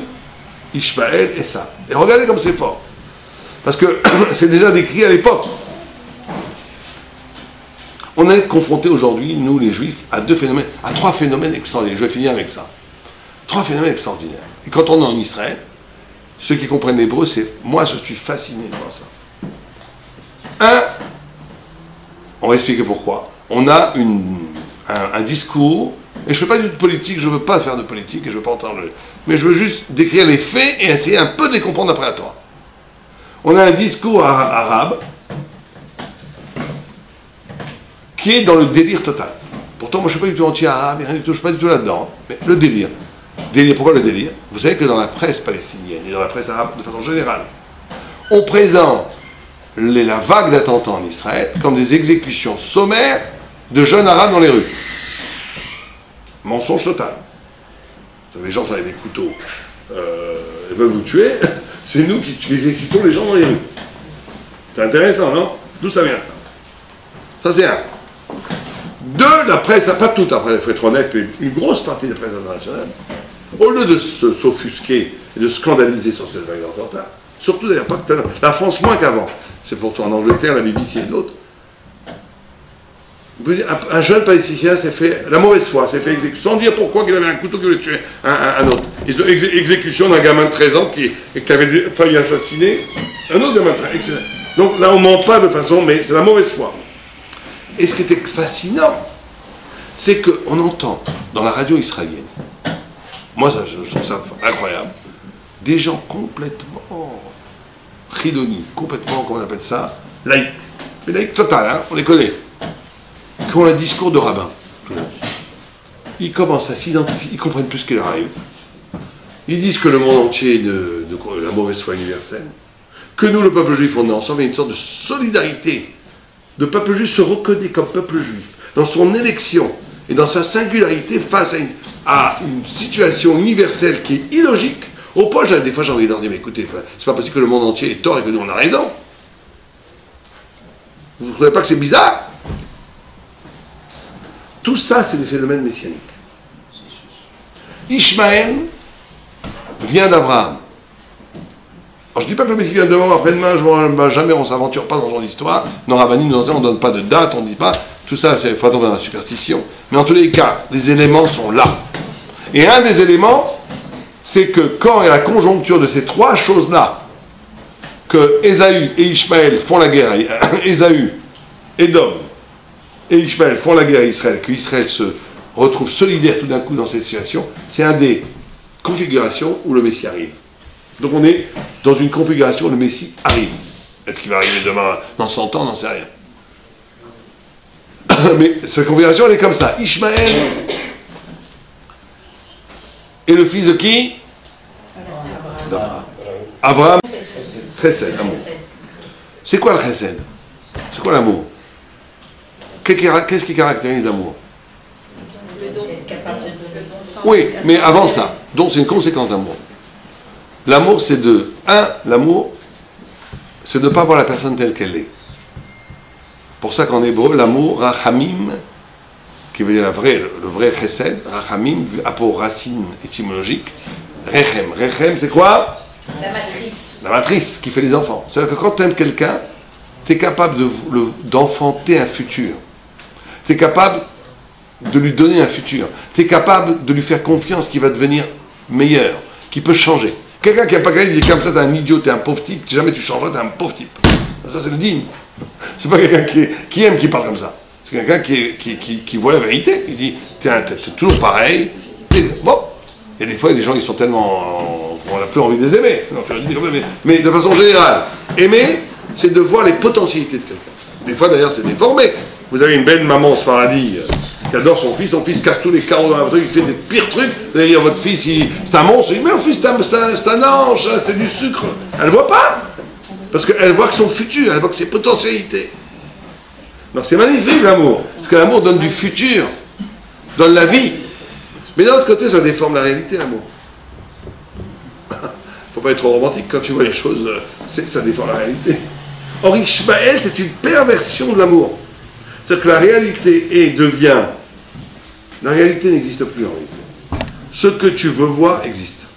Ishmaël et ça. Et regardez comme c'est fort. Parce que c'est déjà décrit à l'époque. On est confrontés aujourd'hui, nous les Juifs, à trois phénomènes extraordinaires. Je vais finir avec ça. Trois phénomènes extraordinaires. Et quand on est en Israël, ceux qui comprennent l'hébreu, moi je suis fasciné de voir ça. On va expliquer pourquoi. On a un discours, et je ne fais pas de politique, je ne veux pas faire de politique, et je ne veux pas entendre mais je veux juste décrire les faits et essayer un peu de les comprendre après la Torah. On a un discours arabe qui est dans le délire total. Pourtant, moi je ne suis pas du tout anti-arabe, je ne suis pas du tout là-dedans, mais le délire. Pourquoi le délire? Vous savez que dans la presse palestinienne et dans la presse arabe de façon générale, on présente la vague d'attentats en Israël comme des exécutions sommaires de jeunes arabes dans les rues. Mensonge total. Les gens sont avec des couteaux, ils veulent vous tuer, c'est nous qui exécutons les gens dans les rues. C'est intéressant, non? D'où ça vient ça? Ça c'est un. Deux, la presse, pas toute après, il faut être honnête, mais une grosse partie de la presse internationale, au lieu de s'offusquer et de scandaliser sur cette vague d'attentats, surtout d'ailleurs pas que la France moins qu'avant, c'est pourtant en Angleterre, la BBC et d'autres, un jeune palestinien s'est fait, la mauvaise foi, s'est fait exécuter, sans dire pourquoi qu'il avait un couteau qui voulait tuer un autre. Exécution d'un gamin de 13 ans qui avait failli assassiner un autre gamin de 13 ans. Excellent. Donc là, on ne ment pas de façon, mais c'est la mauvaise foi. Et ce qui était fascinant, c'est qu'on entend dans la radio israélienne, moi je trouve ça incroyable, des gens complètement chiloni, complètement, comment on appelle ça, laïcs. Mais laïcs total, hein, on les connaît. Qui ont un discours de rabbin. Ils commencent à s'identifier, ils comprennent plus ce qui leur arrive. Ils disent que le monde entier est de la mauvaise foi universelle, que nous, le peuple juif, on est ensemble, il y a une sorte de solidarité. Le peuple juif se reconnaît comme peuple juif, dans son élection et dans sa singularité face à une situation universelle qui est illogique. Au point, des fois j'ai envie de leur dire, mais écoutez, c'est pas possible que le monde entier ait tort et que nous on a raison. Vous ne trouvez pas que c'est bizarre? Tout ça, c'est des phénomènes messianiques. Ishmaël vient d'Abraham. Alors, je ne dis pas que le Messie vient demain, après-demain, jamais on ne s'aventure pas dans ce genre d'histoire. Nos rabbinim nous enseignent, on ne donne pas de date, on ne dit pas. Tout ça, il faut attendre dans la superstition. Mais en tous les cas, les éléments sont là. Et un des éléments, c'est que quand il y a la conjoncture de ces trois choses-là, que Ésaü et Ishmaël font la guerre, Ésaü, Édom, et Ishmaël font la guerre à Israël, que Israël se retrouve solidaire tout d'un coup dans cette situation, c'est un des configurations où le Messie arrive. Donc on est dans une configuration où le Messie arrive. Est-ce qu'il va arriver demain, dans 100 ans, on n'en sait rien. Mais cette configuration, elle est comme ça. Ishmaël est le fils de qui? Abraham. Chesed, amour. C'est quoi le chesed? C'est quoi l'amour? Qu'est-ce qui caractérise l'amour?
Le don est capable de donner.
Oui, mais avant ça, donc c'est une conséquence d'amour. L'amour, c'est l'amour, c'est de ne pas voir la personne telle qu'elle est. Pour ça qu'en hébreu, l'amour, rachamim, qui veut dire le vrai chesed, rachamim, a pour racine étymologique, rechem. Rechem, c'est quoi?
La matrice.
La matrice qui fait les enfants. C'est-à-dire que quand tu aimes quelqu'un, tu es capable d'enfanter un futur. Tu es capable de lui donner un futur. Tu es capable de lui faire confiance qu'il va devenir meilleur, qu'il peut changer. Quelqu'un qui n'a pas gagné, il dit comme ça, t'es un idiot, t'es un pauvre type, jamais tu changeras, t'es un pauvre type. Ça, c'est le digne. C'est pas quelqu'un qui aime qui parle comme ça. C'est quelqu'un qui voit la vérité. Il dit, t'es toujours pareil. Bon, et des fois, il y a des gens qui sont tellement... on n'a plus envie de les aimer. Non, mais de façon générale, aimer, c'est de voir les potentialités de quelqu'un. Des fois, d'ailleurs, c'est déformé. Vous avez une belle maman Sfaradi qui adore son fils casse tous les carreaux dans la truc, il fait des pires trucs. Vous allez dire, votre fils, c'est un monstre. Il dit, mais mon fils, c'est un ange, c'est du sucre. Elle ne voit pas. Parce qu'elle voit que son futur, elle voit que ses potentialités. Donc c'est magnifique l'amour. Parce que l'amour donne du futur, donne la vie. Mais d'un autre côté, ça déforme la réalité, l'amour. Faut pas être trop romantique quand tu vois les choses, c'est que ça déforme la réalité. Or, Ishmaël, c'est une perversion de l'amour. C'est-à-dire que la réalité la réalité n'existe plus en réalité. Ce que tu veux voir existe.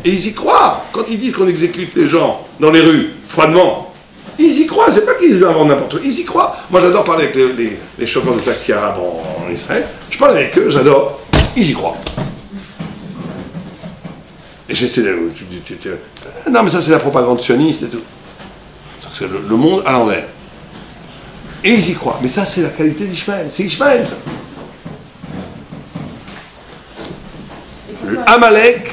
Et ils y croient. Quand ils disent qu'on exécute les gens dans les rues, froidement, ils y croient. C'est pas qu'ils inventent n'importe quoi. Ils y croient. Moi, j'adore parler avec les chauffeurs de taxi arabes en Israël. Je parle avec eux, j'adore. Ils y croient. Et j'essaie de... Non, mais ça, c'est la propagande sioniste et tout. C'est le monde à l'envers. Et ils y croient. Mais ça, c'est la qualité d'Ishmaël. C'est Ishmaël, ça. Amalek,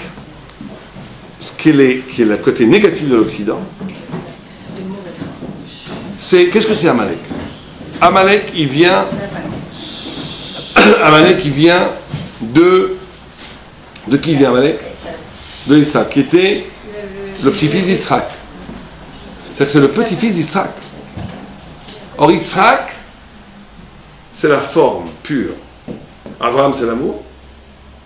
qui est le côté négatif de l'Occident, c'est... Qu'est-ce que c'est Amalek? Amalek, il vient de... De qui vient Amalek? De Isaac, qui était le petit-fils d'Isaac. C'est-à-dire que c'est le petit-fils d'Isaac. Or, Isaac, c'est la forme pure. Abraham, c'est l'amour.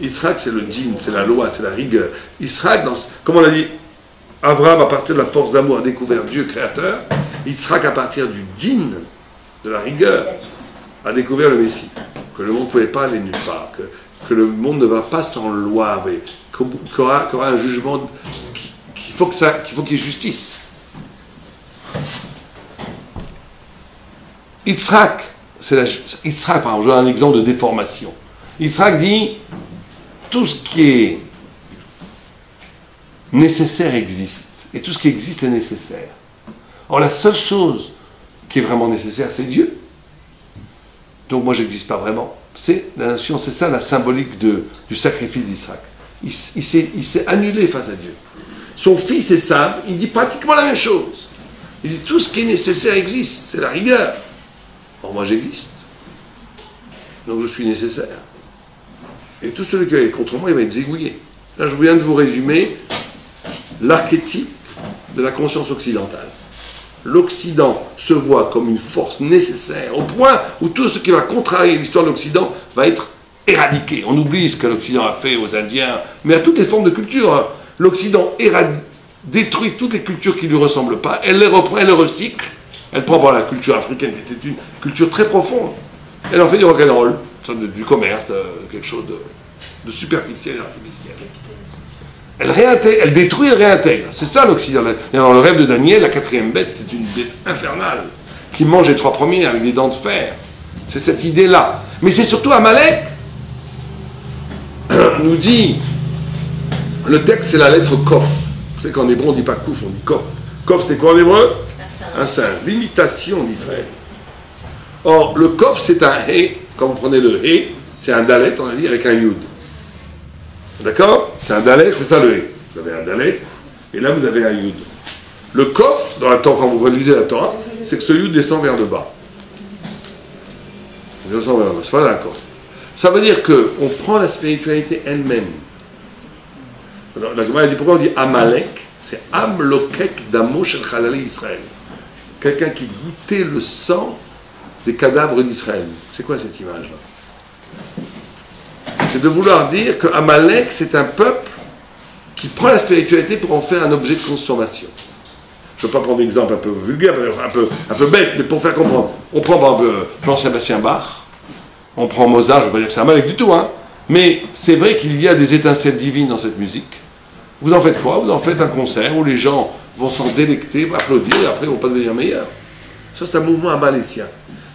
Isaac, c'est le djinn, c'est la loi, c'est la rigueur. Isaac, comme on l'a dit, Abraham, à partir de la force d'amour, a découvert Dieu créateur. Isaac, à partir du djinn, de la rigueur, a découvert le Messie. Que le monde ne pouvait pas aller nulle part. Que le monde ne va pas sans loi, mais qu'il y aura un jugement, qu'il faut qu'il y ait justice. Yitzhak, Yitzhak, par exemple, je donne un exemple de déformation. Yitzhak dit, tout ce qui est nécessaire existe, et tout ce qui existe est nécessaire. Or, la seule chose qui est vraiment nécessaire, c'est Dieu. Donc moi, je n'existe pas vraiment. C'est la nation, c'est ça la symbolique du sacrifice d'Isaac. Il s'est annulé face à Dieu. Son fils Esav, il dit pratiquement la même chose. Il dit tout ce qui est nécessaire existe, c'est la rigueur. Or moi j'existe. Donc je suis nécessaire. Et tout celui qui va être contre moi, il va être zigouillé. Là je viens de vous résumer l'archétype de la conscience occidentale. L'Occident se voit comme une force nécessaire, au point où tout ce qui va contrarier l'histoire de l'Occident va être éradiqué. On oublie ce que l'Occident a fait aux Indiens, mais à toutes les formes de culture. Hein. L'Occident détruit toutes les cultures qui ne lui ressemblent pas, elle les reprend, elle les recycle. Elle prend par la culture africaine, qui était une culture très profonde. Elle en fait du rock'n'roll, du commerce, quelque chose de superficiel et artificiel. Elle réintègre, elle détruit, elle réintègre. C'est ça l'Occident. Dans le rêve de Daniel, la quatrième bête, c'est une bête infernale, qui mange les trois premiers avec des dents de fer. C'est cette idée-là. Mais c'est surtout Amalek, nous dit, le texte c'est la lettre Kof. Vous savez qu'en hébreu on ne dit pas Kouf, on dit Kof. Kof c'est quoi en hébreu? Un singe. L'imitation d'Israël. Or, le Kof c'est un He. Quand vous prenez le He, c'est un Dalet, on a dit, avec un Yud. D'accord? C'est un Dalet, c'est ça le He. Vous avez un Dalet, et là vous avez un Yud. Le Kof, dans la Torah, quand vous relisez la Torah, c'est que ce Yud descend vers le bas. Il descend vers le bas, c'est pas là, Kof. Ça veut dire qu'on prend la spiritualité elle-même. La Gemara dit pourquoi on dit Amalek? C'est Amlokek Damo Shel Chalali Israël. Quelqu'un qui goûtait le sang des cadavres d'Israël. C'est quoi cette image-là? C'est de vouloir dire que Amalek, c'est un peuple qui prend la spiritualité pour en faire un objet de consommation. Je ne veux pas prendre d'exemple un peu vulgaire, un peu bête, mais pour faire comprendre. On prend par exemple Jean-Sébastien Bach, on prend Mozart, je ne veux pas dire que c'est Amalek du tout, hein, mais c'est vrai qu'il y a des étincelles divines dans cette musique. Vous en faites quoi? Vous en faites un concert où les gens vont s'en délecter, applaudir, et après ils ne vont pas devenir meilleurs. Ça, c'est un mouvement abalétien.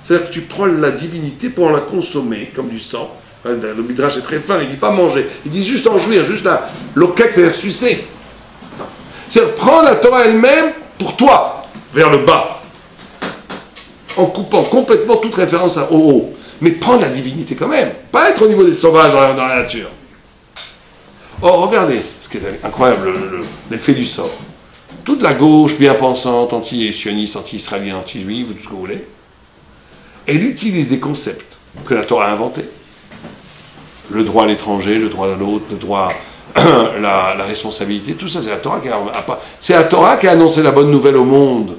C'est-à-dire que tu prends la divinité pour la consommer, comme du sang. Le midrash est très fin, il ne dit pas manger, il dit juste en jouir, juste la loquette, c'est-à-dire sucer. C'est-à-dire prendre la Torah elle-même pour toi, vers le bas, en coupant complètement toute référence au haut. Mais prendre la divinité quand même, pas être au niveau des sauvages dans la nature. Oh, regardez, ce qui est incroyable, l'effet du sort. Toute la gauche bien pensante, anti-sioniste, anti-israélien, anti-juive, tout ce que vous voulez, elle utilise des concepts que la Torah a inventés. Le droit à l'étranger, le droit à l'autre, le droit, la responsabilité, tout ça, c'est la Torah c'est la Torah qui a annoncé la bonne nouvelle au monde.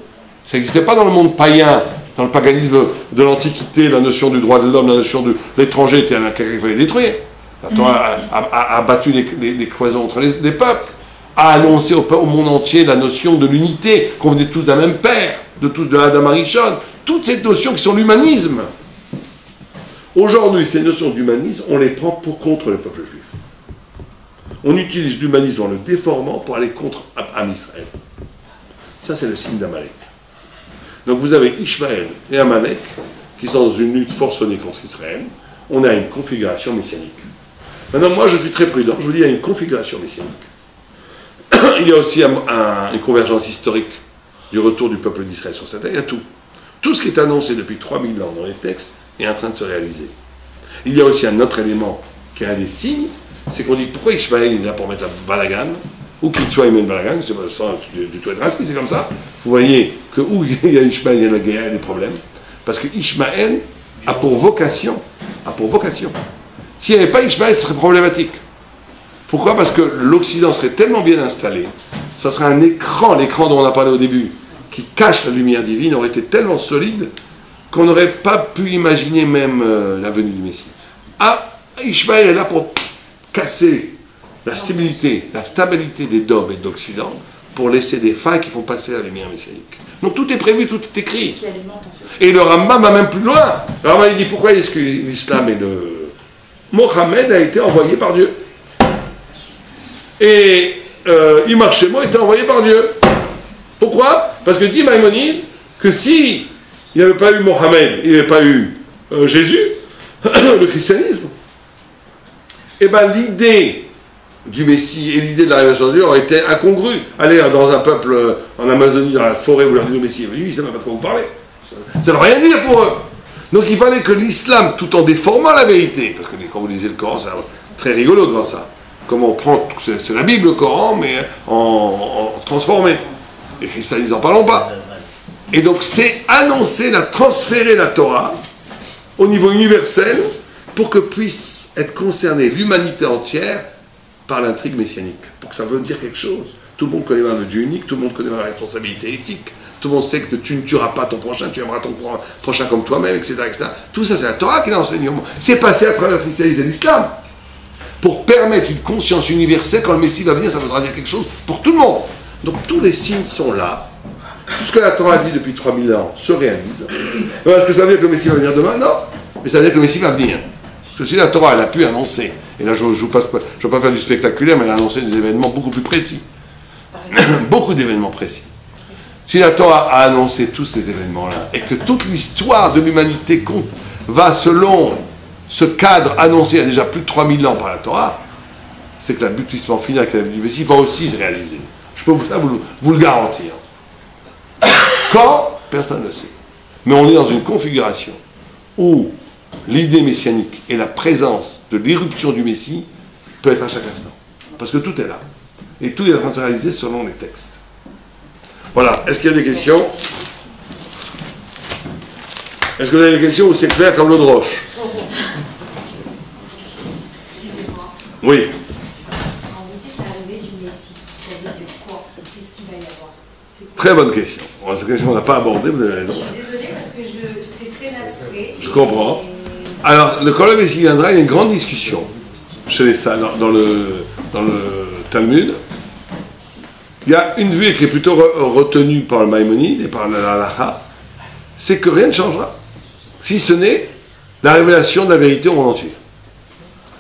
Ça n'existait pas dans le monde païen, dans le paganisme de l'Antiquité, la notion du droit de l'homme, la notion de l'étranger était quelqu'un qu'il fallait détruire. La Torah a battu les cloisons entre les peuples, a annoncé au monde entier la notion de l'unité, qu'on venait tous d'un même père, de Adam Arishon, toutes ces notions qui sont l'humanisme. Aujourd'hui, ces notions d'humanisme, on les prend contre le peuple juif. On utilise l'humanisme en le déformant pour aller contre Am Israël. Ça, c'est le signe d'Amalek. Donc vous avez Ishmaël et Amalek qui sont dans une lutte forcenée contre Israël. On a une configuration messianique. Maintenant, moi, je suis très prudent. Je vous dis, il y a une configuration messianique. Il y a aussi une convergence historique du retour du peuple d'Israël sur cette terre. Il y a tout. Tout ce qui est annoncé depuis 3000 ans dans les textes est en train de se réaliser. Il y a aussi un autre élément qui est un des signes, c'est qu'on dit pourquoi Ishmaël est là pour mettre la balagan, ou qu'il soit il met le balagan, je ne sais pas du tout être inscrit, c'est comme ça. Vous voyez que où il y a Ishmaël, il y a la guerre, il y a des problèmes. Parce que Ishmaël a pour vocation. S'il n'y avait pas Ishmaël, ce serait problématique. Pourquoi? Parce que l'Occident serait tellement bien installé, ça serait un écran, l'écran dont on a parlé au début, qui cache la lumière divine, aurait été tellement solide qu'on n'aurait pas pu imaginer même la venue du Messie. Ishmaël est là pour casser la stabilité des dômes et de l'Occident, pour laisser des failles qui font passer la lumière messianique. Donc tout est prévu, tout est écrit. Et le Rambam va même plus loin. Le Rambam il dit pourquoi est-ce que l'islam et le Mohammed a été envoyé par Dieu. Et Imar Shemo a été envoyé par Dieu. Pourquoi? Parce que dit Maïmonide que si il n'y avait pas eu Mohammed, il n'y avait pas eu Jésus, le christianisme, et bien l'idée du Messie et l'idée de la révélation de Dieu aurait été incongrue. Allez dans un peuple en Amazonie, dans la forêt, vous leur dites le Messie est venu, ils ne savent pas de quoi vous parlez. Ça ne veut rien dire pour eux. Donc il fallait que l'islam, tout en déformant la vérité, parce que quand vous lisez le Coran, c'est très rigolo devant ça. Comment on prend, c'est la Bible, le Coran, mais en transformé. Les christianistes n'en parlons pas. Et donc c'est annoncer, transférer la Torah au niveau universel pour que puisse être concernée l'humanité entière par l'intrigue messianique. Pour que ça veuille dire quelque chose. Tout le monde connaît le Dieu unique, tout le monde connaît la responsabilité éthique, tout le monde sait que tu ne tueras pas ton prochain, tu aimeras ton prochain comme toi-même, etc., etc. Tout ça, c'est la Torah qui l'enseigne au monde. C'est passé à travers le christianisme et l'islam. Pour permettre une conscience universelle, quand le Messie va venir, ça voudra dire quelque chose pour tout le monde. Donc tous les signes sont là. Tout ce que la Torah a dit depuis 3000 ans se réalise. Est-ce que ça veut dire que le Messie va venir demain? Non. Mais ça veut dire que le Messie va venir. Parce que si la Torah, elle a pu annoncer, et là je ne veux pas faire du spectaculaire, mais elle a annoncé des événements beaucoup plus précis. Beaucoup d'événements précis. Si la Torah a annoncé tous ces événements-là, et que toute l'histoire de l'humanité va selon ce cadre annoncé il y a déjà plus de 3000 ans par la Torah, c'est que l'aboutissement final avec la venue du Messie va aussi se réaliser. Je peux vous le garantir. Quand? Personne ne le sait. Mais on est dans une configuration où l'idée messianique et la présence de l'irruption du Messie peut être à chaque instant. Parce que tout est là. Et tout est en train de se réaliser selon les textes. Voilà. Est-ce qu'il y a des questions? Est-ce que vous avez des questions ou c'est clair comme l'eau de roche?
Excusez-moi.
Oui.
Quand vous dites l'arrivée du Messie, ça veut dire quoi? Qu'est-ce qu'il va y avoir?
Très bonne question. Bon, cette question, on n'a pas abordé, vous avez raison.
Je suis désolée parce que c'est très abstrait.
Je comprends. Alors, quand le Messie viendra, il y a une grande discussion chez les sages, dans le Talmud. Il y a une vue qui est plutôt retenue par le Maïmonide et par l'Halacha, c'est que rien ne changera, si ce n'est la révélation de la vérité au monde entier.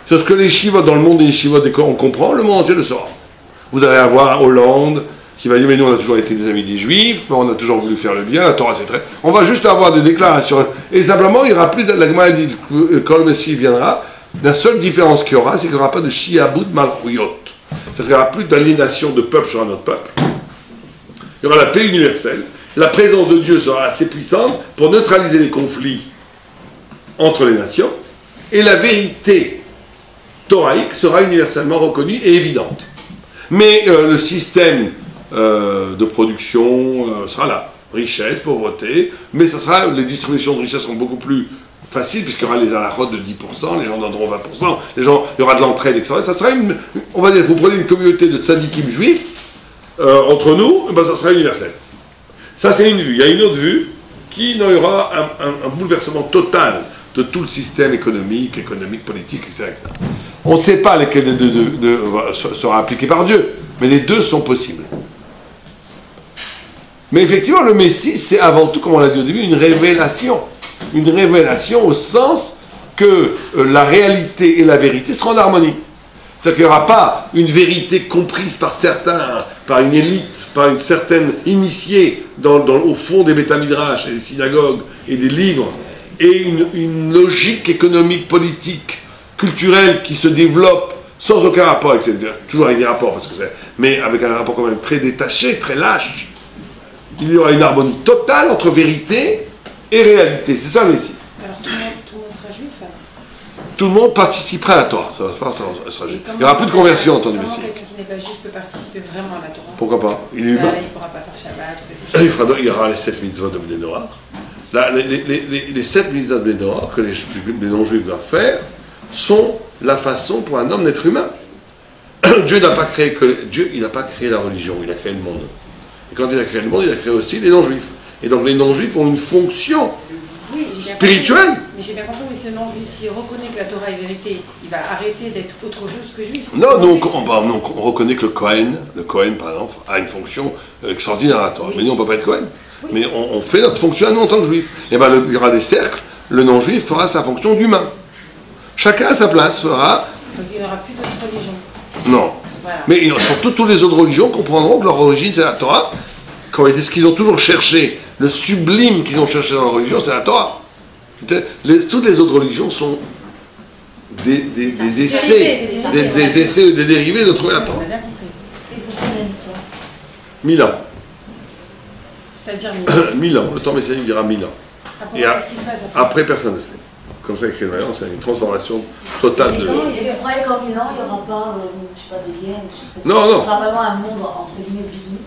C'est ce que les Shivot, dans le monde des Shivot, dès qu'on comprend, le monde entier le saura. Vous allez avoir Hollande, qui va dire mais nous on a toujours été des amis des Juifs, on a toujours voulu faire le bien, la Torah c'est très... On va juste avoir des déclarations. Et simplement, il n'y aura plus, la Gemara dit, quand le Messie viendra, la seule différence qu'il y aura, c'est qu'il n'y aura pas de Shi'abud Malchuyot. C'est-à-dire qu'il n'y aura plus d'aliénation de peuple sur un autre peuple. Il y aura la paix universelle. La présence de Dieu sera assez puissante pour neutraliser les conflits entre les nations. Et la vérité thoraïque sera universellement reconnue et évidente. Mais le système de production sera là. Richesse, pauvreté, mais ça sera, les distributions de richesse seront beaucoup plus faciles, puisqu'il y aura les alarotes de 10%, les gens donneront 20%, il y aura de l'entraide, etc. Ça sera on va dire, vous prenez une communauté de tzadikim juifs, entre nous, ben ça sera universel. Ça, c'est une vue. Il y a une autre vue, qui il y aura un bouleversement total de tout le système économique, politique, etc. On ne sait pas lesquels des deux sera appliqué par Dieu, mais les deux sont possibles. Mais effectivement, le Messie, c'est avant tout, comme on l'a dit au début, une révélation. Une révélation au sens que la réalité et la vérité seront en harmonie. C'est-à-dire qu'il n'y aura pas une vérité comprise par certains, par une élite, par une certaine initiée au fond des Beth-Midrash et des synagogues et des livres, et une logique économique, politique, culturelle qui se développe sans aucun rapport avec cette vérité. Toujours avec des rapports, parce que mais avec un rapport quand même très détaché, très lâche. Il y aura une harmonie totale entre vérité et réalité. C'est ça le Messie.
Alors tout le monde sera juif alors.
Tout le monde participera à la Torah. Ça sera juif. Il n'y aura plus de conversion en temps du Messie.
Comment quelqu'un qui n'est pas juif peut participer vraiment à la Torah?
Pourquoi pas? Il est humain.
Il ne pourra pas faire Shabbat ou quelque chose.
Il y aura les 7 mitzvot de Bnei Noach. Les 7 mitzvot de Bnei Noach que les non-juifs doivent faire sont la façon pour un homme d'être humain. Dieu n'a pas créé la religion, il a créé le monde. Et quand il a créé le monde, il a créé aussi les non-juifs. Et donc les non-juifs ont une fonction spirituelle.
Mais j'ai bien compris, mais ce non-juif, s'il reconnaît que la Torah est vérité, il va arrêter d'être autre chose que juif.
Non, donc on reconnaît que le Kohen par exemple, a une fonction extraordinaire à la Torah. Oui. Mais nous on ne peut pas être Kohen. Oui. Mais on fait notre fonction à nous en tant que juif. Et bien il y aura des cercles, le non-juif fera sa fonction d'humain. Chacun à sa place fera...
Donc il n'y aura plus d'autres religions.
Non. Voilà. Mais surtout, toutes les autres religions comprendront que leur origine, c'est la Torah. Ce qu'ils ont toujours cherché, le sublime qu'ils ont cherché dans la religion, c'est la Torah. Toutes les autres religions sont des essais, des essais, des dérivés de trouver la Torah.
Et pourquoi même toi
1000 ans.
C'est-à-dire 1000 ans
1000 ans. Le temps messianique dira 1000 ans.
Et qu'est-ce qui se passe
après, personne ne sait. Comme ça, écrit c'est une transformation totale de...
Et vous croyez qu'en 1000 ans, il n'y aura pas, je sais pas, des guerres, des choses comme ça?
Non.
Ce sera vraiment un monde, entre guillemets, bisounours?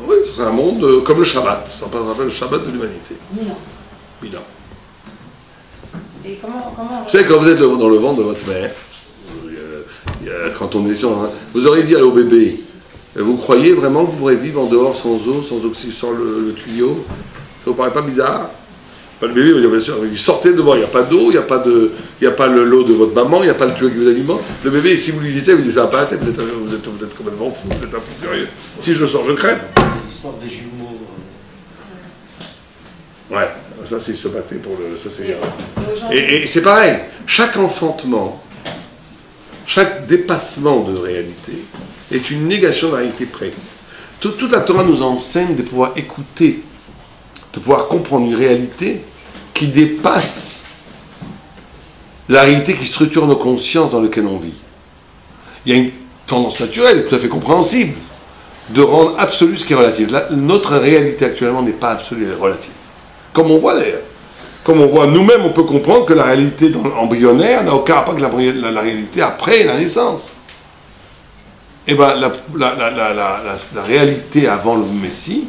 Oui, ce sera un monde comme le Shabbat. Ça s'appelle le Shabbat de l'humanité.
1000 ans.
1000 ans.
Et comment...
Vous savez, quand vous êtes dans le ventre de votre mère, quand on est sur... Vous auriez dit au bébé, vous croyez vraiment que vous pourrez vivre en dehors sans eau, sans oxygène, sans le tuyau? Ça vous paraît pas bizarre? Le bébé va dire, bien sûr, il sortez de bord, il n'y a pas d'eau, il n'y a pas le lot de votre maman, il n'y a pas le tuyau qui vous alimente. Le bébé, si vous lui dites ça, vous lui dites ça n'a pas la tête, vous êtes complètement fou, vous êtes un fou furieux. Si je sors, je crève.
L'histoire des jumeaux.
Ouais, ça c'est se battre pour le... Ça, c'est... Et c'est pareil, chaque enfantement, chaque dépassement de réalité est une négation de la réalité près. Toute la Torah nous enseigne de pouvoir écouter, de pouvoir comprendre une réalité qui dépasse la réalité qui structure nos consciences dans lesquelles on vit. Il y a une tendance naturelle, tout à fait compréhensible, de rendre absolu ce qui est relatif. Notre réalité actuellement n'est pas absolue, elle est relative. Comme on voit d'ailleurs. Comme on voit, nous-mêmes, on peut comprendre que la réalité embryonnaire n'a aucun rapport avec la réalité après la naissance. Et bien, la réalité avant le Messie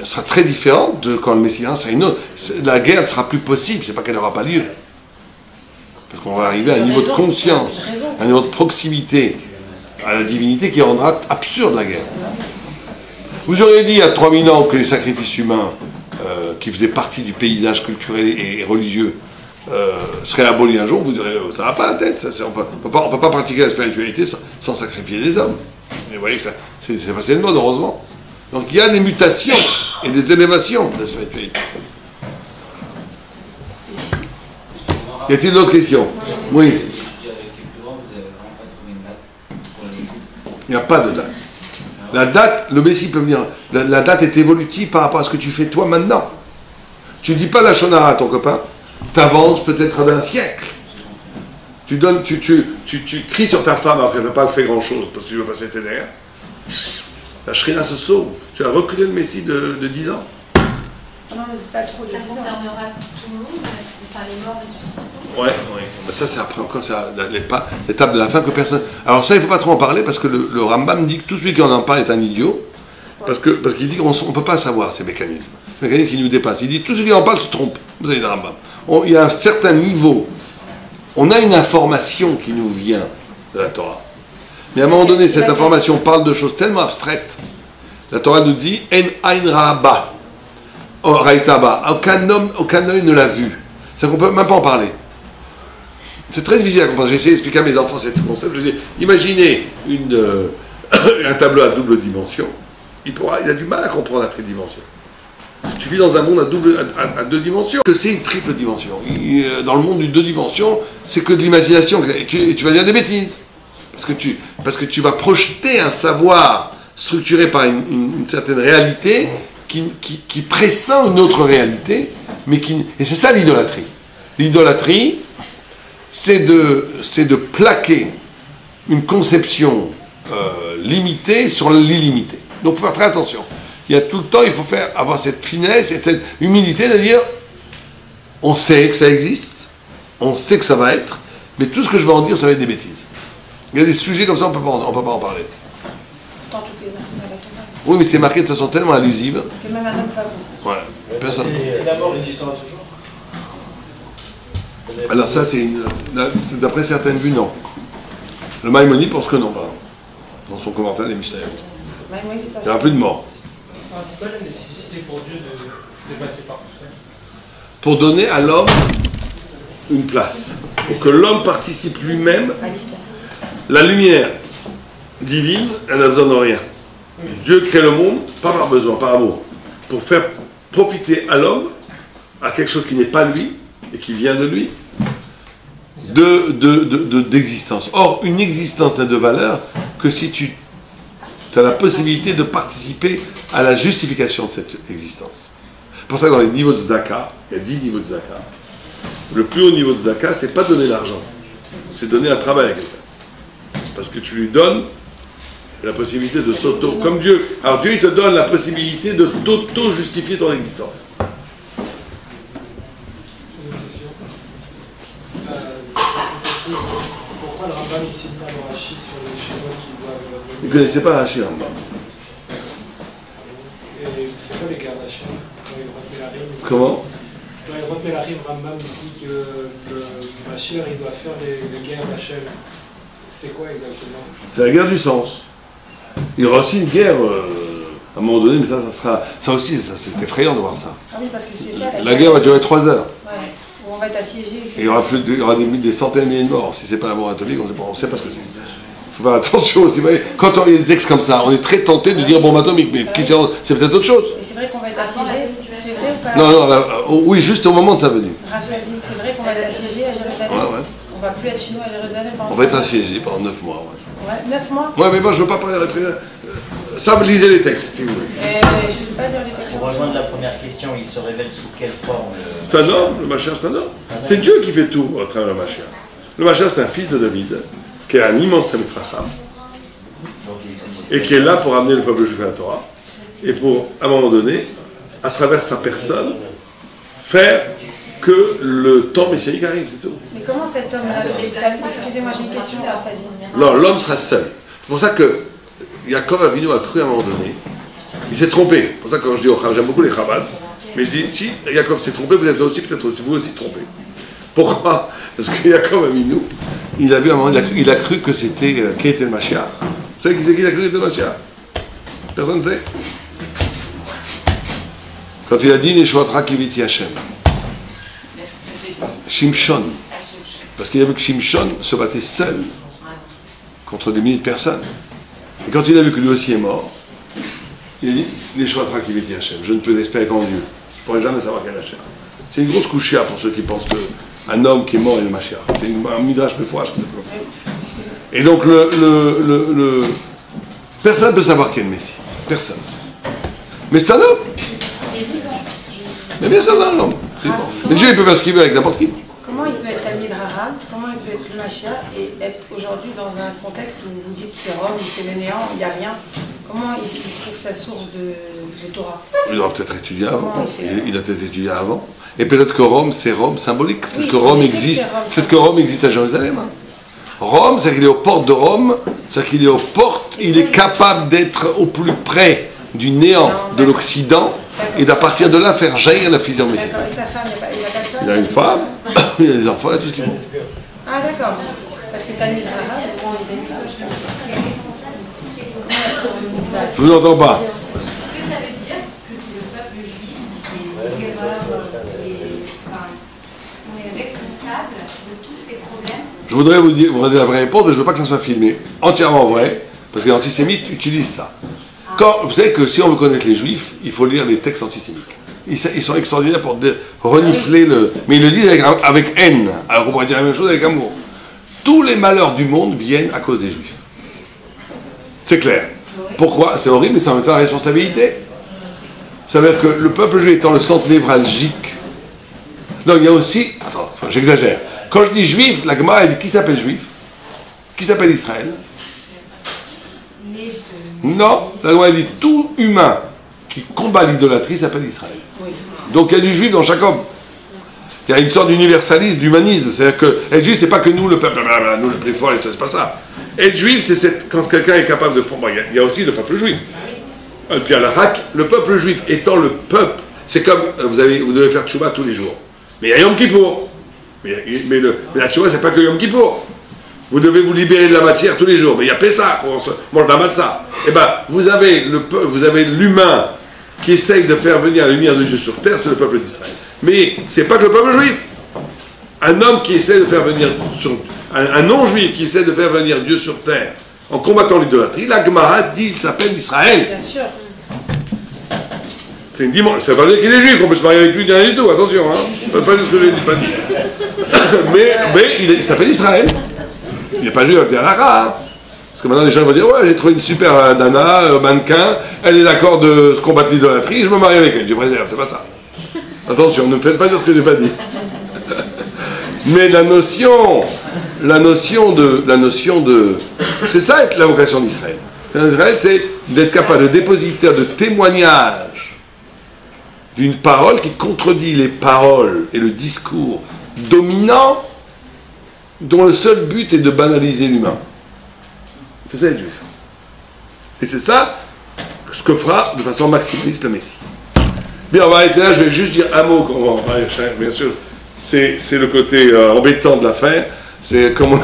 sera très différente de quand le Messie sera une autre. La guerre ne sera plus possible, c'est pas qu'elle n'aura pas lieu. Parce qu'on va arriver à un niveau de conscience, à un niveau de proximité à la divinité qui rendra absurde la guerre. Vous auriez dit il y a 3000 ans que les sacrifices humains, qui faisaient partie du paysage culturel et religieux, seraient abolis un jour, vous direz, ça n'a pas la tête, on ne peut pas pratiquer la spiritualité sans sacrifier des hommes. Et vous voyez que c'est passé de mode, heureusement. Donc il y a des mutations et des élévations de la spiritualité. Y a-t-il d'autres questions? Oui. Il n'y a pas de date. La date, le Messie peut venir. La date est évolutive par rapport à ce que tu fais toi maintenant. Tu dis pas la Shonara à ton copain, t'avances peut-être d'un siècle. Tu cries sur ta femme alors qu'elle n'a pas fait grand-chose parce que tu veux passer tes nerfs. La Shrina se sauve. Tu as reculé le Messie de 10 ans.
Non, mais c'est pas trop de
Ça
10 ans.
concernera tout le monde, enfin les morts ressuscités.
Ouais. Mais ça, c'est après encore l'étape de la fin que personne. Alors, ça, il ne faut pas trop en parler parce que le Rambam dit que tout celui qui en parle est un idiot. Parce qu'il dit qu'on ne peut pas savoir ces mécanismes. Ces mécanismes qui nous dépassent. Il dit tout celui qui en parle se trompe. Vous avez le Rambam. Il y a un certain niveau. On a une information qui nous vient de la Torah. Mais à un moment donné, cette information parle de choses tellement abstraites. La Torah nous dit En Ain Ra'aba. Raïtaba. Aucun œil ne l'a vu. C'est qu'on ne peut même pas en parler. C'est très difficile à comprendre. J'ai essayé d'expliquer à mes enfants ce concept. Je dis, imaginez un tableau à double dimension. Il a du mal à comprendre la tridimension. Tu vis dans un monde à deux dimensions. Que c'est une triple dimension. Dans le monde du deux dimensions, c'est que de l'imagination. Et tu vas dire des bêtises. Parce que tu vas projeter un savoir structuré par une certaine réalité qui pressent une autre réalité. Et c'est ça l'idolâtrie. L'idolâtrie, c'est de plaquer une conception limitée sur l'illimité. Donc il faut faire très attention. Il y a tout le temps, il faut avoir cette finesse et cette humilité de dire on sait que ça existe, on sait que ça va être, mais tout ce que je vais en dire, ça va être des bêtises. Il y a des sujets comme ça, on ne peut pas en parler.
Pourtant, tout est marqué dans la Torah.
Oui, mais c'est marqué de façon tellement allusive.
Que même un homme pas bon.
Voilà, personne.
Et la mort existera toujours.
Alors ça, d'après certaines vues, non. Le Maïmonide pense que non, par exemple, dans son commentaire des Mishnayot. Il n'y aura plus de mort.
C'est quoi la nécessité pour Dieu de passer par tout ça?
Pour donner à l'homme une place. Pour que l'homme participe lui-même. La lumière divine, elle n'a besoin de rien. Dieu crée le monde, pas par besoin, par amour. Pour faire profiter à l'homme, à quelque chose qui n'est pas lui, et qui vient de lui, d'existence. Or, une existence n'a de valeur que si tu as la possibilité de participer à la justification de cette existence. C'est pour ça que dans les niveaux de Tzedaka, il y a 10 niveaux de Tzedaka. Le plus haut niveau de Tzedaka, c'est pas donner l'argent, c'est donner un travail à quelqu'un. Parce que tu lui donnes la possibilité de s'auto... Comme Dieu. Alors Dieu, il te donne la possibilité de t'auto-justifier ton existence.
Pourquoi le Rambam ne cite pas le Rachid sur les Chinois qui doivent venir?
Vous ne connaissez pas Rachid Rambam.
Et c'est quoi les guerres d'Hachem?
Comment?
Dans les Rotmelarim, Rambam dit que le Mashiach, il doit faire les guerres d'Hachem. C'est quoi exactement?
C'est la guerre du sens. Il y aura aussi une guerre à un moment donné, mais ça sera... Ça aussi, c'est effrayant de voir ça.
Ah oui, parce que c'est ça.
La guerre va durer 3 heures.
Ouais. Où on va être assiégé, etc.
Et il y aura des centaines de milliers de morts. Si c'est pas la mort atomique, on ne sait pas ce que c'est. Il faut faire attention aussi. Quand il y a des textes comme ça, on est très tenté de dire bombe atomique, mais c'est peut-être autre chose.
Et c'est vrai qu'on va être assiégé, c'est vrai ou pas?
Non, oui, juste au moment de sa venue.
Rafazine, c'est vrai qu'on va être assiégé à Jérusalem.
Ouais.
On va plus être chez nous à Jérusalem.
On va être assiégé pendant 9 mois.
Ouais, 9 mois.
Ouais, mais moi je veux pas parler de la prière. Ça, lisez les textes, si vous voulez.
Je sais pas dire les textes.
Pour rejoindre la première question, il se révèle sous quelle forme
C'est un homme, le Mashiach c'est un homme. C'est Dieu qui fait tout à travers le Mashiach. Le Mashiach c'est un fils de David, qui est un immense Talmid Chacham, et qui est là pour amener le peuple juif à la Torah, et pour, à un moment donné, à travers sa personne, faire que le temps messianique arrive, c'est tout.
Mais comment cet homme-là, excusez-moi, j'ai une question, Rafazine.
Non, l'homme sera seul. C'est pour ça que Yaakov Avinu a cru à un moment donné. Il s'est trompé. C'est pour ça que quand je dis j'aime beaucoup les Chabad, mais je dis si Yaakov s'est trompé, vous êtes aussi peut-être vous aussi trompé. Pourquoi? Parce que Yaakov Avinu, il a vu à un moment, il a cru que c'était qui était le Mashiach. Vous savez qui c'est qu'il a cru que c'était le Mashiach? Personne ne sait. Quand il a dit Neshuatra Kiviti Hashem, Shimshon, parce qu'il a vu que Shimshon se battait seul contre des milliers de personnes. Et quand il a vu que lui aussi est mort, il a dit les choix Kiviti Hashem, je ne peux espérer qu'en Dieu. Je ne pourrai jamais savoir quel Hashem. C'est une grosse couchia pour ceux qui pensent qu'un homme qui est mort est le Mashiach. C'est un midrash de foi, je sais pas comme ça. Et donc Personne ne peut savoir qui est le Messie. Personne. Mais c'est un homme. Mais bien sûr, c'est un homme. Mais Dieu, il peut faire ce qu'il veut avec n'importe qui.
Comment il peut être Talmid Raham, comment il peut être le Mashiach et être aujourd'hui dans un contexte où vous dites c'est Rome, c'est le néant, il n'y a rien. Comment il trouve sa source de Torah?
Il aura peut-être étudié avant.
Comment il fait?
Il a peut-être étudié avant. Et peut-être que Rome, c'est Rome symbolique. Peut-être
Oui,
que Rome
mais c'est
existe.
Rome.
Peut-être que Rome existe à Jérusalem. Hein. Rome, c'est qu'il est aux portes de Rome. C'est qu'il est aux portes. Il est capable d'être au plus près du néant de l'Occident et d'à partir de là faire jaillir la fusion messianique.
D'accord, et sa femme, il n'y a pas de femme?
Il a une femme, il a des enfants, il a tout ce qu'il faut.
Ah d'accord, parce que Talmid Raham,
Je vous entends pas.
Est-ce que ça veut dire que c'est le peuple juif qui est on est responsable de tous ces problèmes?
Je voudrais vous donner la vraie réponse, mais je ne veux pas que ça soit filmé. Entièrement vrai, parce que les antisémites utilisent ça. Vous savez que si on veut connaître les juifs, il faut lire les textes antisémites. Ils sont extraordinaires pour renifler le... Mais ils le disent avec haine. Alors on pourrait dire la même chose avec amour. Tous les malheurs du monde viennent à cause des juifs. C'est clair. Pourquoi? C'est horrible, mais c'est en même temps la responsabilité. Ça veut dire que le peuple juif étant le centre névralgique. Non, il y a aussi... Attends, j'exagère. Quand je dis juif, la Gemara, elle dit qui s'appelle juif? Qui s'appelle Israël? Non, la Gemara dit tout humain qui combat l'idolâtrie s'appelle Israël.
oui.
Donc il y a du juif dans chaque homme. Il y a une sorte d'universalisme, d'humanisme. C'est-à-dire que être juif, c'est pas que nous, le peuple, nous le plus fort, c'est pas ça. Être juif, c'est quand quelqu'un est capable de... Bon, il y a aussi le peuple juif. Puis à l'Irak, le peuple juif étant le peuple, c'est comme vous devez faire tchouva tous les jours. Mais il y a Yom Kippour. Mais la tchouva, c'est pas que Yom Kippour. Vous devez vous libérer de la matière tous les jours. Mais il y a Pessah, on mange la matzah. Eh bien, vous avez l'humain qui essaye de faire venir la lumière de Dieu sur terre, c'est le peuple d'Israël. Mais c'est pas que le peuple juif. Un homme qui essaie de faire venir un non-juif qui essaie de faire venir Dieu sur terre en combattant l'idolâtrie, la Gemara dit il s'appelle Israël.
Bien sûr.
C'est une dimension. Ça ne veut pas dire qu'il est juif, qu'on peut se marier avec lui, rien du tout, attention. Hein. Ça ne veut pas dire ce que je n'ai pas dit. mais il s'appelle Israël. Il n'est pas juif avec Pierre Lara. Hein. Parce que maintenant les gens vont dire ouais, j'ai trouvé une super nana, mannequin, elle est d'accord de combattre l'idolâtrie, je me marie avec elle. Dieu préserve, c'est pas ça. Attention, ne me faites pas dire ce que je n'ai pas dit. Mais la notion de... C'est ça être la vocation d'Israël. L'Israël, c'est d'être capable de dépositaire de témoignage d'une parole qui contredit les paroles et le discours dominant dont le seul but est de banaliser l'humain. C'est ça être juif. Et c'est ça ce que fera de façon maximaliste le Messie. Bien, on va arrêter là, je vais juste dire un mot, bien sûr. C'est le côté embêtant de l'affaire. C'est comme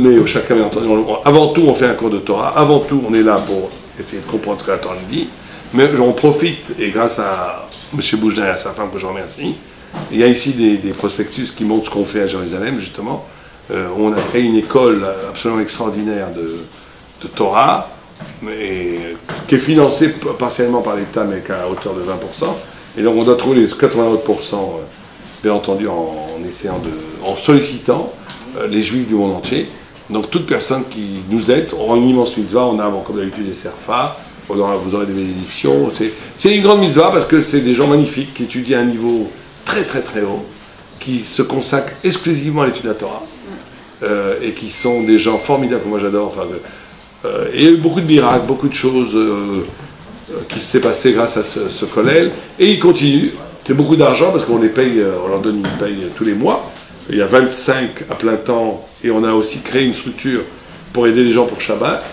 mais chacun est entendu. Avant tout, on fait un cours de Torah. Avant tout, on est là pour essayer de comprendre ce que la Torah nous dit. Mais on profite, et grâce à M. Boujna et à sa femme que je remercie, il y a ici des prospectus qui montrent ce qu'on fait à Jérusalem, justement. On a créé une école absolument extraordinaire de Torah, qui est financée partiellement par l'État, mais qu'à hauteur de 20%. Et donc on doit trouver les 80 autres pourcents, bien entendu, en sollicitant les Juifs du monde entier. Donc toute personne qui nous aide aura une immense mitzvah. On a, comme d'habitude, des serfas, vous aurez des bénédictions. C'est une grande mitzvah parce que c'est des gens magnifiques qui étudient à un niveau très très très haut, qui se consacrent exclusivement à l'étude de la Torah, et qui sont des gens formidables que moi j'adore. Enfin, et il y a eu beaucoup de miracles, beaucoup de choses qui s'est passé grâce à ce kollel, et ils continuent. C'est beaucoup d'argent parce qu'on les paye, on leur donne une paye tous les mois. Il y a 25 à plein temps, et on a aussi créé une structure pour aider les gens pour Shabbat,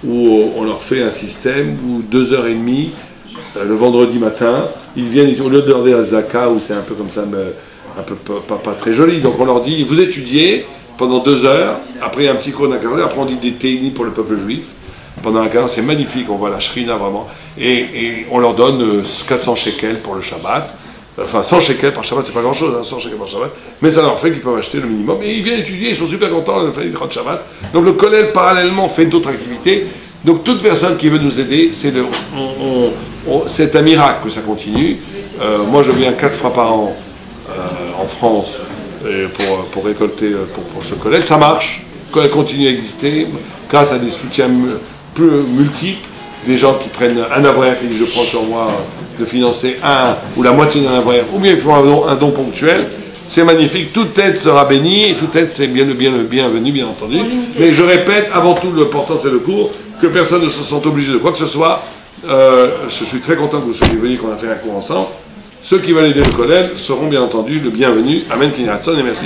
où on leur fait un système où 2h30 le vendredi matin, ils viennent, au lieu de leur dire à Zaka, où c'est un peu comme ça, un peu pas très joli, donc on leur dit, vous étudiez pendant 2 heures, après il y a un petit cours d'un quart d'heure, après on dit des ténis pour le peuple juif, pendant un quart d'heure, c'est magnifique, on voit la shrina vraiment, et on leur donne 400 shekels pour le Shabbat, enfin 100 shekels par Shabbat, c'est pas grand chose, hein, 100 shekels par Shabbat, mais ça leur fait qu'ils peuvent acheter le minimum, et ils viennent étudier, ils sont super contents de faire les 30 Shabbat, donc le kollel parallèlement fait d'autres activités, donc toute personne qui veut nous aider, c'est un miracle que ça continue. Moi je viens 4 fois par an en France pour récolter pour ce kollel, ça marche, le kollel continue à exister, grâce à des soutiens plus multiples, des gens qui prennent un avraire qui dit je prends sur moi de financer un ou la moitié d'un avraire, ou bien ils font un don ponctuel. C'est magnifique, toute aide sera bénie, et toute aide c'est bien le bienvenu, bien entendu. Mais je répète, avant tout, l'important c'est le cours, que personne ne se sente obligé de quoi que ce soit. Je suis très content que vous soyez venus, qu'on a fait un cours ensemble. Ceux qui veulent aider le collège seront bien entendu le bienvenu. Amen, Kinyatzon, et merci.